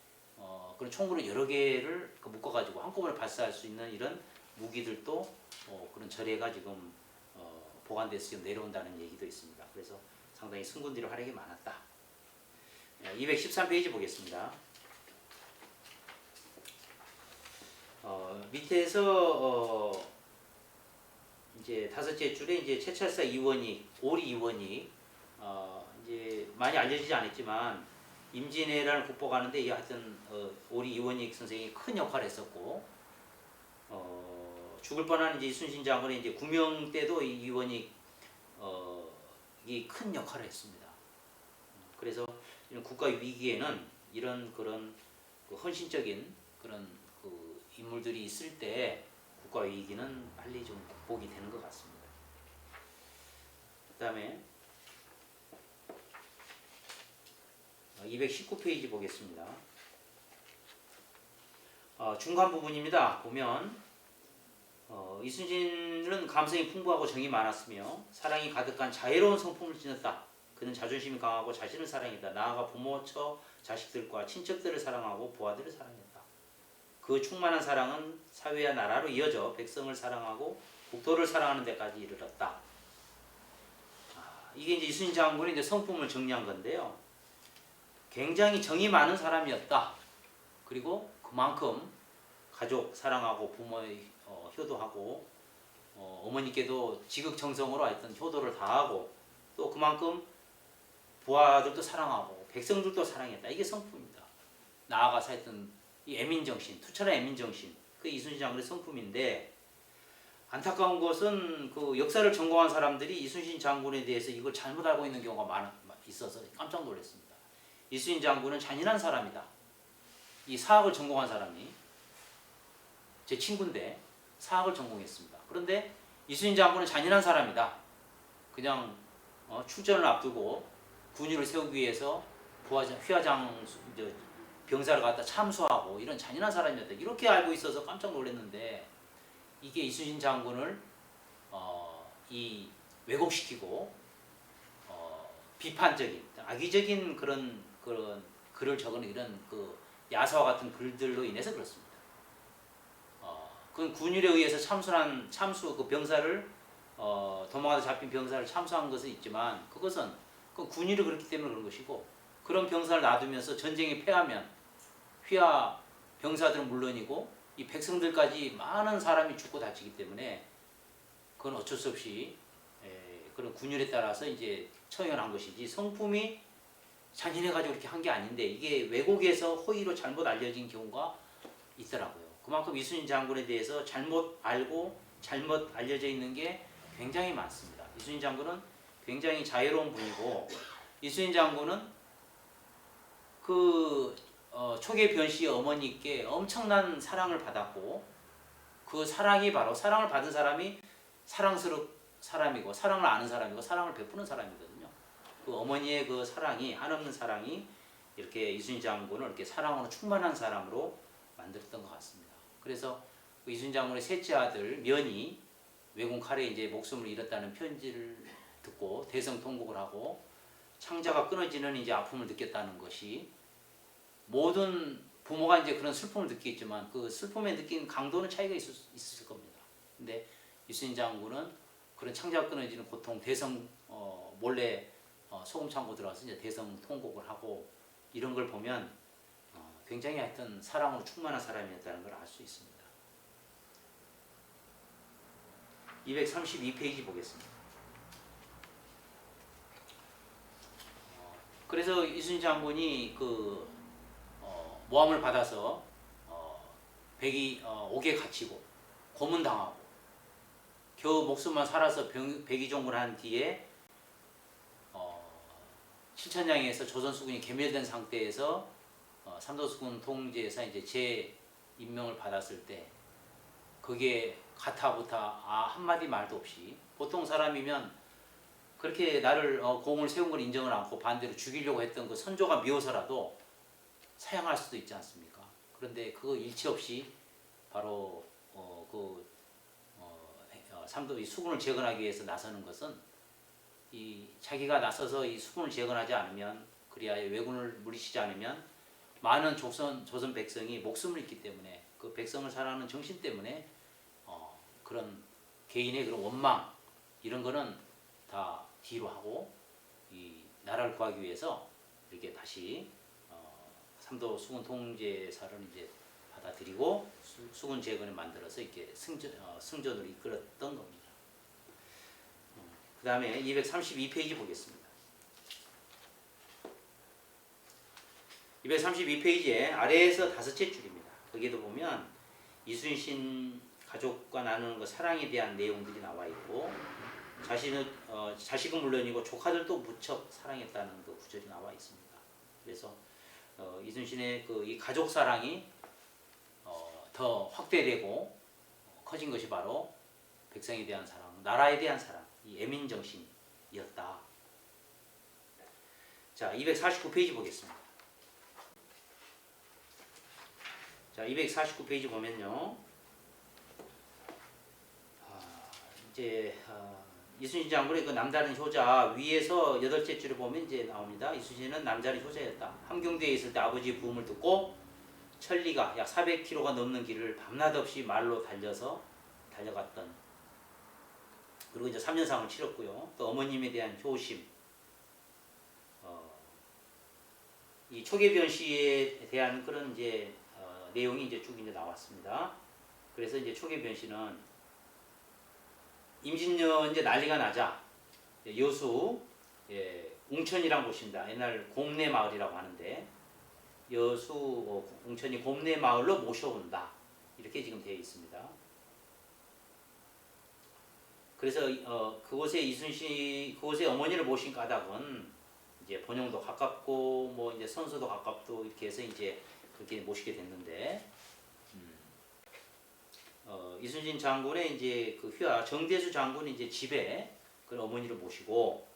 그런 총으로 여러 개를 묶어가지고 한꺼번에 발사할 수 있는 이런 무기들도 그런 절에가 지금 보관돼서 지금 내려온다는 얘기도 있습니다. 그래서 상당히 승군들의 활약이 많았다. 213페이지 보겠습니다. 밑에서 이제 다섯째 줄에 이제 최철사 이원익, 오리 이원익 이제 많이 알려지지 않았지만 임진왜란을 극복하는데 하여튼 오리 이원익 선생이 큰 역할을 했었고 죽을 뻔한 이제 이순신 장군의 이제 구명 때도 이 의원이 이 큰 역할을 했습니다. 그래서 이런 국가 위기에는 이런 그런 그 헌신적인 그런 그 인물들이 있을 때 국가 위기는 빨리 좀 극복이 되는 것 같습니다. 그다음에 219페이지 보겠습니다. 중간 부분입니다. 보면 이순신은 감성이 풍부하고 정이 많았으며 사랑이 가득한 자애로운 성품을 지녔다. 그는 자존심이 강하고 자신을 사랑했다. 나아가 부모, 처, 자식들과 친척들을 사랑하고 부하들을 사랑했다. 그 충만한 사랑은 사회와 나라로 이어져 백성을 사랑하고 국토를 사랑하는 데까지 이르렀다. 이게 이제 이순신 장군의 이제 성품을 정리한 건데요. 굉장히 정이 많은 사람이었다. 그리고 그만큼 가족 사랑하고 부모의 효도하고 어머니께도 지극정성으로 하여튼 효도를 다하고 또 그만큼 부하들도 사랑하고 백성들도 사랑했다. 이게 성품입니다. 나아가서 하여튼 이 애민정신, 투철한 애민정신, 그 이순신 장군의 성품인데 안타까운 것은 그 역사를 전공한 사람들이 이순신 장군에 대해서 이걸 잘못 알고 있는 경우가 있어서 깜짝 놀랐습니다. 이순신 장군은 잔인한 사람이다. 이 사학을 전공한 사람이 제 친구인데 사학을 전공했습니다. 그런데 이순신 장군은 잔인한 사람이다. 그냥 출전을 앞두고 군의를 세우기 위해서 휘하장 병사를 갖다 참수하고 이런 잔인한 사람이었다. 이렇게 알고 있어서 깜짝 놀랐는데 이게 이순신 장군을 이 왜곡시키고 비판적인 악의적인 그런 글을 적은 이런 그 야서와 같은 글들로 인해서 그렇습니다. 그건 군율에 의해서 참수 그 병사를 도망하다 잡힌 병사를 참수한 것은 있지만 그것은 그 군율이 그렇기 때문에 그런 것이고 그런 병사를 놔두면서 전쟁에 패하면 휘하 병사들은 물론이고 이 백성들까지 많은 사람이 죽고 다치기 때문에 그건 어쩔 수 없이 그런 군율에 따라서 이제 처형한 것이지 성품이 잔인해가지고 이렇게 한 게 아닌데 이게 왜곡에서 허위로 잘못 알려진 경우가 있더라고요. 그만큼 이순신 장군에 대해서 잘못 알고 잘못 알려져 있는 게 굉장히 많습니다. 이순신 장군은 굉장히 자유로운 분이고 이순신 장군은 그 초계 변씨의 어머니께 엄청난 사랑을 받았고 그 사랑이 바로 사랑을 받은 사람이 사랑스러운 사람이고 사랑을 아는 사람이고 사랑을 베푸는 사람이거든요. 그 어머니의 그 사랑이 한없는 사랑이 이렇게 이순신 장군을 이렇게 사랑으로 충만한 사람으로 만들었던 것 같습니다. 그래서 그 이순신 장군의 셋째 아들 면이 왜군 칼에 이제 목숨을 잃었다는 편지를 듣고 대성통곡을 하고 창자가 끊어지는 이제 아픔을 느꼈다는 것이 모든 부모가 이제 그런 슬픔을 느끼겠지만 그 슬픔에 느낀 강도는 차이가 있을 겁니다. 근데 이순신 장군은 그런 창자가 끊어지는 고통 대성 몰래 소금 창고 들어가서 이제 대성 통곡을 하고 이런 걸 보면 굉장히 하여튼 사랑으로 충만한 사람이었다는 걸 알 수 있습니다. 232페이지 보겠습니다. 그래서 이순신 장군이 그 모함을 받아서 옥에 갇히고 고문당하고 겨우 목숨만 살아서 백의종군을 한 뒤에 칠천량에서 조선수군이 개멸된 상태에서 삼도수군 통제에서 이제 재임명을 받았을 때 거기에 가타부타 한마디 말도 없이 보통 사람이면 그렇게 나를 공을 세운 걸 인정을 않고 반대로 죽이려고 했던 그 선조가 미워서라도 사양할 수도 있지 않습니까? 그런데 그거 일치 없이 바로 삼도 수군을 재건하기 위해서 나서는 것은 이 자기가 나서서 이 수군을 재건하지 않으면 그리하여 왜군을 물리치지 않으면 많은 조선 백성이 목숨을 잃기 때문에 그 백성을 사랑하는 정신 때문에 그런 개인의 그런 원망 이런 거는 다 뒤로 하고 이 나라를 구하기 위해서 이렇게 다시 삼도 수군 통제사를 이제 받아들이고 수군 재건을 만들어서 이렇게 승전으로 이끌었던 겁니다. 그 다음에 232페이지 보겠습니다. 232페이지에 아래에서 다섯째 줄입니다. 거기에도 보면 이순신 가족과 나누는 그 사랑에 대한 내용들이 나와 있고 자식은 물론이고 조카들도 무척 사랑했다는 그 구절이 나와 있습니다. 그래서 이순신의 그 이 가족 사랑이 더 확대되고 커진 것이 바로 백성에 대한 사랑, 나라에 대한 사랑, 이 애민 정신이었다. 자, 249페이지 보겠습니다. 자, 249페이지 보면요. 이제 이순신 장군의 그 남다른 효자 위에서 8째 줄에 보면 이제 나옵니다. 이순신은 남다른 효자였다. 함경도에 있을 때 아버지의 부음을 듣고 천리가 약 400km가 넘는 길을 밤낮 없이 말로 달려갔던, 그리고 이제 3년상을 치렀고요. 또 어머님에 대한 효심, 이 초계변시에 대한 그런 이제 내용이 이제 쭉 이제 나왔습니다. 그래서 이제 초계변시는 임진년 이제 난리가 나자 여수 웅천이란 곳입니다. 옛날 곰내 마을이라고 하는데 여수 웅천이 곰내 마을로 모셔온다. 이렇게 지금 되어 있습니다. 그래서 그곳에 어머니를 모신 까닭은 이제 본영도 가깝고 뭐 이제 선수도 가깝고 이렇게 해서 이제 그렇게 모시게 됐는데, 이순신 장군의 이제 그 휘하 정대수 장군이 이제 집에 그 어머니를 모시고,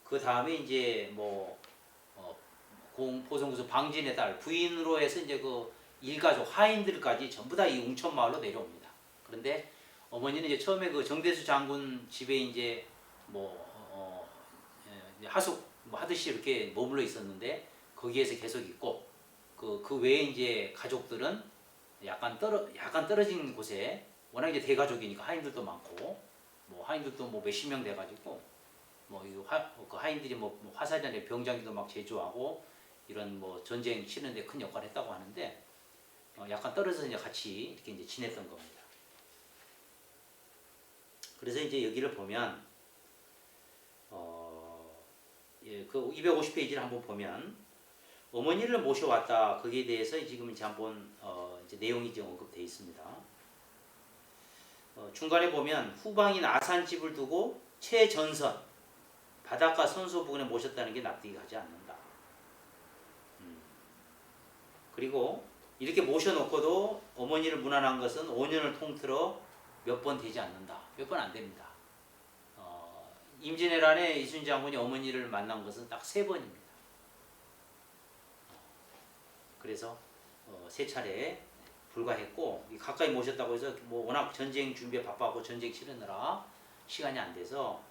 그 다음에 이제 뭐 보성구수 방진의 딸 부인으로 해서 이제 그 일가족 하인들까지 전부 다 이 웅천 마을로 내려옵니다. 그런데 어머니는 이제 처음에 그 정대수 장군 집에 이제 하숙 뭐 하듯이 이렇게 머물러 있었는데 거기에서 계속 있고, 그 외에 이제 가족들은 약간 떨어진 곳에, 워낙 이제 대가족이니까 하인들도 많고 뭐 하인들도 뭐 몇십 명 돼가지고 그 하인들이 뭐 화살전에 병장기도 막 제조하고 이런 뭐 전쟁 치는데 큰 역할을 했다고 하는데 약간 떨어져서 이제 같이 이렇게 이제 지냈던 겁니다. 그래서 이제 여기를 보면 그 250페이지를 한번 보면 어머니를 모셔왔다. 거기에 대해서 지금 이제 한번 이제 내용이 이제 언급되어 있습니다. 중간에 보면 후방인 아산집을 두고 최전선 바닷가 선수 부근에 모셨다는 게 납득이 가지 않는다. 그리고 이렇게 모셔놓고도 어머니를 문안한 것은 5년을 통틀어 몇 번 되지 않는다. 몇 번 안 됩니다. 임진왜란에 이순신 장군이 어머니를 만난 것은 딱 3번입니다. 그래서 3차례 불과했고, 가까이 모셨다고 해서 뭐 워낙 전쟁 준비에 바빠고 전쟁 치르느라 시간이 안 돼서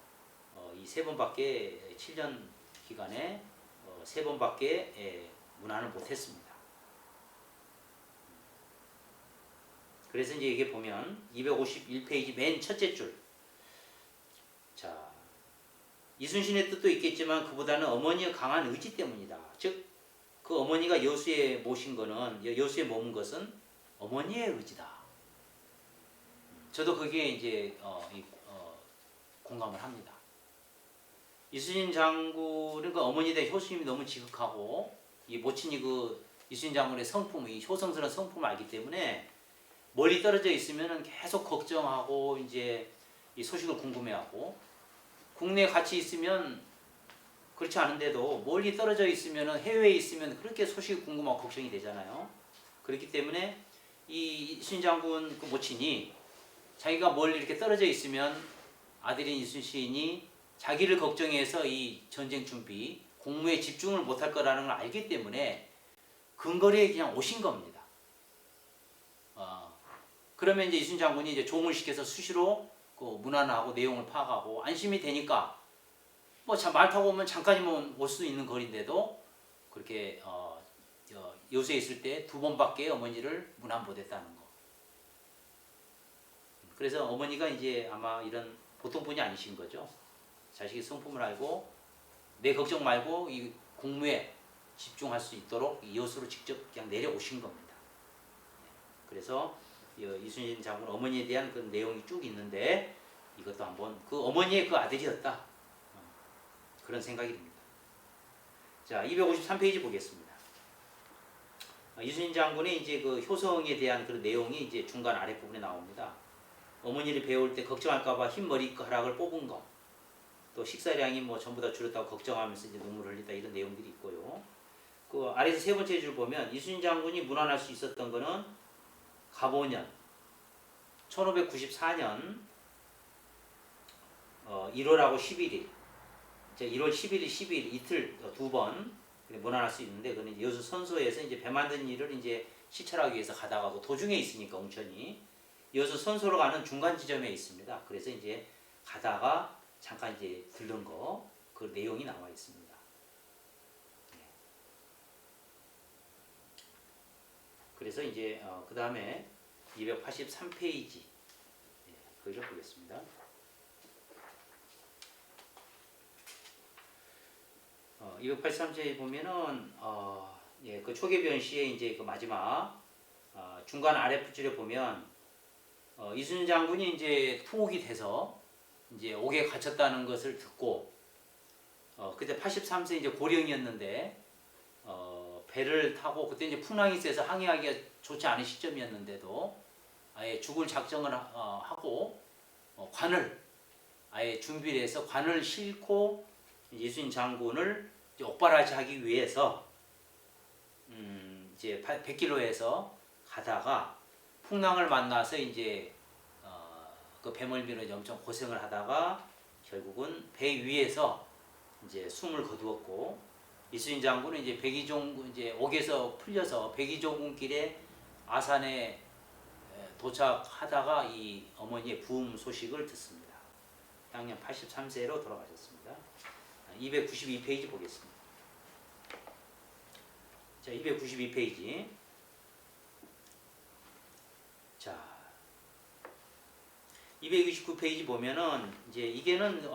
이 3번밖에 7년 기간에 3번밖에 문안을 못했습니다. 그래서 이제 이게 보면 251페이지 맨 첫째 줄. 자, 이순신의 뜻도 있겠지만 그보다는 어머니의 강한 의지 때문이다. 즉, 그 어머니가 여수에 모신 거는, 여수에 머문 것은 어머니의 의지다. 저도 거기에 이제 공감을 합니다. 이순신 장군은 그 어머니에 대한 효심이 너무 지극하고, 이 모친이 그 이순신 장군의 성품, 이 효성스러운 성품을 알기 때문에 멀리 떨어져 있으면은 계속 걱정하고 이제 이 소식을 궁금해하고, 국내에 같이 있으면 그렇지 않은데도 멀리 떨어져 있으면은, 해외에 있으면 그렇게 소식이 궁금하고 걱정이 되잖아요. 그렇기 때문에 이 이순신 장군 그 모친이 자기가 멀리 이렇게 떨어져 있으면 아들인 이순신이 자기를 걱정해서 이 전쟁 준비, 공무에 집중을 못할 거라는 걸 알기 때문에 근거리에 그냥 오신 겁니다. 그러면 이제 이순신 장군이 이제 종을 시켜서 수시로 그 문안하고 내용을 파악하고 안심이 되니까, 뭐 말 타고 오면 잠깐이면 올 수 있는 거리인데도 그렇게 여수에 있을 때 2번밖에 어머니를 문안 못했다는 거. 그래서 어머니가 이제 아마 이런 보통 분이 아니신 거죠. 자식의 성품을 알고 내 걱정 말고 이 공무에 집중할 수 있도록 여수로 직접 그냥 내려오신 겁니다. 그래서 이순신 장군 어머니에 대한 그 내용이 쭉 있는데, 이것도 한번 그 어머니의 그 아들이었다, 그런 생각이 듭니다. 자, 253페이지 보겠습니다. 이순신 장군의 이제 그 효성에 대한 그 내용이 이제 중간 아랫부분에 나옵니다. 어머니를 배울 때 걱정할까봐 흰머리카락을 뽑은 거, 또 식사량이 뭐 전부 다 줄었다고 걱정하면서 이제 눈물을 흘리다 이런 내용들이 있고요. 그 아래에서 세 번째 줄 보면 이순신 장군이 문안할 수 있었던 거는 갑오년 1594년 1월하고 11일, 1월 11일, 12일 이틀 두 번 문안할 수 있는데, 그는 여수 선소에서 이제 배 만든 일을 이제 시찰하기 위해서 가다가 그 도중에 있으니까 웅천이 여수 선소로 가는 중간 지점에 있습니다. 그래서 이제 가다가 잠깐 이제 들른 거, 그 내용이 나와 있습니다. 네. 그래서 이제 그 다음에 283페이지 그걸 보겠습니다. 283페이지 보면은 그 초계변 시의 이제 그 마지막 중간 아랫줄에 보면 이순신 장군이 이제 투옥이 돼서 이제 옥에 갇혔다는 것을 듣고 그때 83세 이제 고령이었는데 배를 타고, 그때 이제 풍랑이 세서 항해하기가 좋지 않은 시점이었는데도 아예 죽을 작정을 하고 관을 아예 준비를 해서 관을 싣고 이순신 장군을 이제 옥바라지하기 위해서 이제 100km에서 가다가 풍랑을 만나서 이제 그 배멀미로 이제 엄청 고생을 하다가 결국은 배 위에서 이제 숨을 거두었고, 이순신 장군은 이제 백이종군 이제 옥에서 풀려서 백이종군길에 아산에 도착하다가 이 어머니의 부음 소식을 듣습니다. 당년 83세로 돌아가셨습니다. 292페이지 보겠습니다. 자, 292페이지. 자, 229페이지 보면은 이제 이게는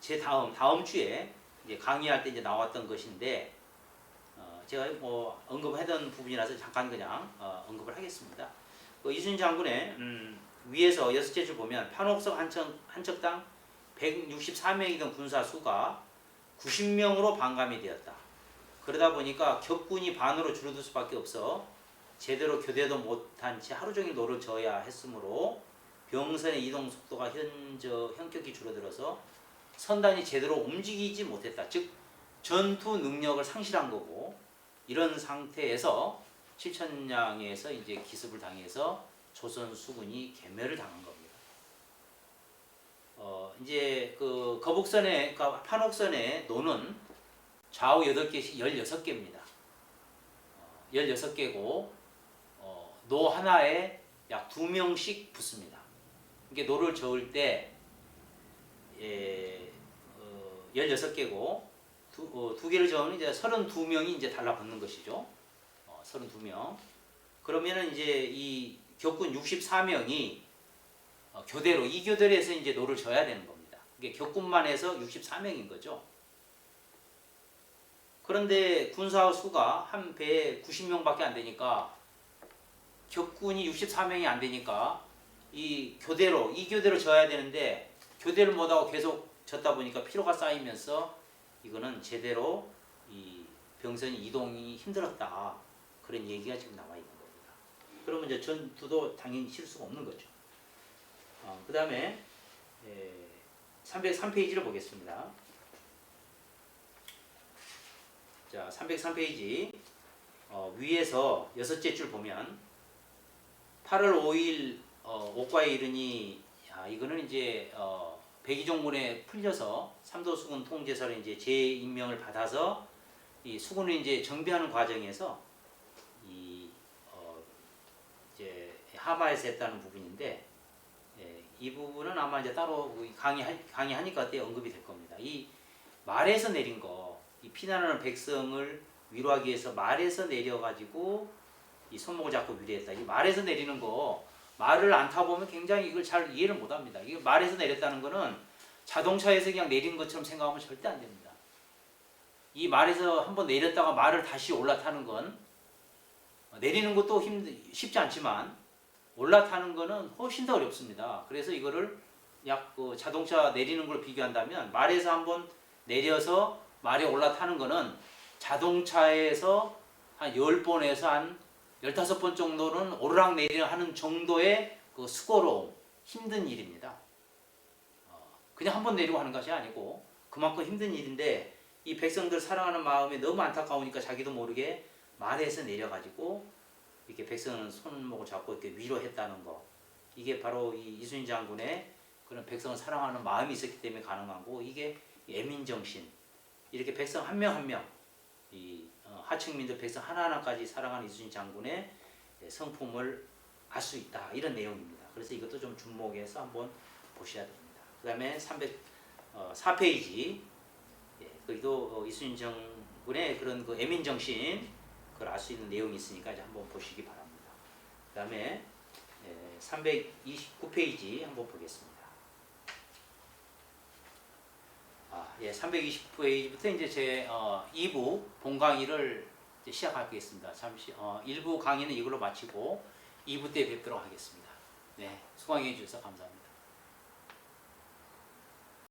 제 다음 주에 이제 강의할 때 이제 나왔던 것인데 제가 뭐 언급하던 부분이라서 잠깐 그냥 언급을 하겠습니다. 그 이순신 장군의 위에서 여섯째 줄 보면 판옥성 한척당 164명이던 군사 수가 90명으로 반감이 되었다. 그러다 보니까 격군이 반으로 줄어들 수밖에 없어 제대로 교대도 못한 채 하루 종일 노를 져야 했으므로 병선의 이동 속도가 현격히 줄어들어서 선단이 제대로 움직이지 못했다. 즉 전투 능력을 상실한 거고, 이런 상태에서 칠천량에서 이제 기습을 당해서 조선 수군이 괴멸을 당한 겁니다. 이제 그 거북선의 그러니까 판옥선의 노는 좌우 8개씩 16개입니다. 16개고 노 하나에 약 2명씩 붙습니다. 이게 노를 저을 때 16개고 두 개를 저으면 이제 32명이 이제 달라붙는 것이죠. 32명. 그러면은 이제 이 격군 64명이 교대로 2교대로해서 이제 노를 져야 되는 겁니다. 이게 격군만 해서 64명인 거죠. 그런데 군사 수가 한 배에 90명밖에 안 되니까, 격군이 64명이 안 되니까 이 교대로 2교대로 져야 되는데 교대를 못하고 계속 졌다 보니까 피로가 쌓이면서 이거는 제대로 이 병선이 이동이 힘들었다, 그런 얘기가 지금 나와 있는 겁니다. 그러면 이제 전투도 당연히 칠 수가 없는 거죠. 그 다음에 303페이지를 보겠습니다. 자, 303페이지 위에서 여섯째 줄 보면 8월 5일 옥과에 이르니, 이거는 이제 백이종군에 풀려서 삼도수군 통제사로 이제 재임명을 받아서 이 수군을 이제 정비하는 과정에서 이제 하마에서 했다는 부분인데, 이 부분은 아마 이제 따로 강의하니까 그때 언급이 될 겁니다. 이 말에서 내린 거, 이 피난하는 백성을 위로하기 위해서 말에서 내려가지고 이 손목을 잡고 위로했다. 이 말에서 내리는 거, 말을 안 타보면 굉장히 이걸 잘 이해를 못합니다. 이게 말에서 내렸다는 거는 자동차에서 그냥 내린 것처럼 생각하면 절대 안 됩니다. 이 말에서 한번 내렸다가 말을 다시 올라타는 건, 내리는 것도 쉽지 않지만 올라타는 거는 훨씬 더 어렵습니다. 그래서 이거를 약 그 자동차 내리는 걸 비교한다면, 말에서 한번 내려서 말에 올라타는 거는 자동차에서 한 10번에서 한 15번 정도는 오르락내리락 하는 정도의 그 수고로움, 힘든 일입니다. 그냥 한 번 내리고 하는 것이 아니고 그만큼 힘든 일인데 이 백성들 사랑하는 마음이 너무 안타까우니까 자기도 모르게 말에서 내려가지고 이렇게 백성은 손목을 잡고 이렇게 위로했다는 거. 이게 바로 이 이순신 장군의 그런 백성을 사랑하는 마음이 있었기 때문에 가능한 거고 이게 애민정신. 이렇게 백성 한 명 한 명, 이 하층민들 백성 하나하나까지 사랑하는 이순신 장군의 성품을 알 수 있다. 이런 내용입니다. 그래서 이것도 좀 주목해서 한번 보셔야 됩니다. 그 다음에 304페이지 거기도 이순신 장군의 그런 그 애민정신 그걸 알 수 있는 내용이 있으니까 이제 한번 보시기 바랍니다. 그 다음에 329페이지 한번 보겠습니다. 329페이지부터 이제 제 2부 본 강의를 이제 시작하겠습니다. 잠시 1부 강의는 이걸로 마치고 2부 때 뵙도록 하겠습니다. 네, 수강해 주셔서 감사합니다.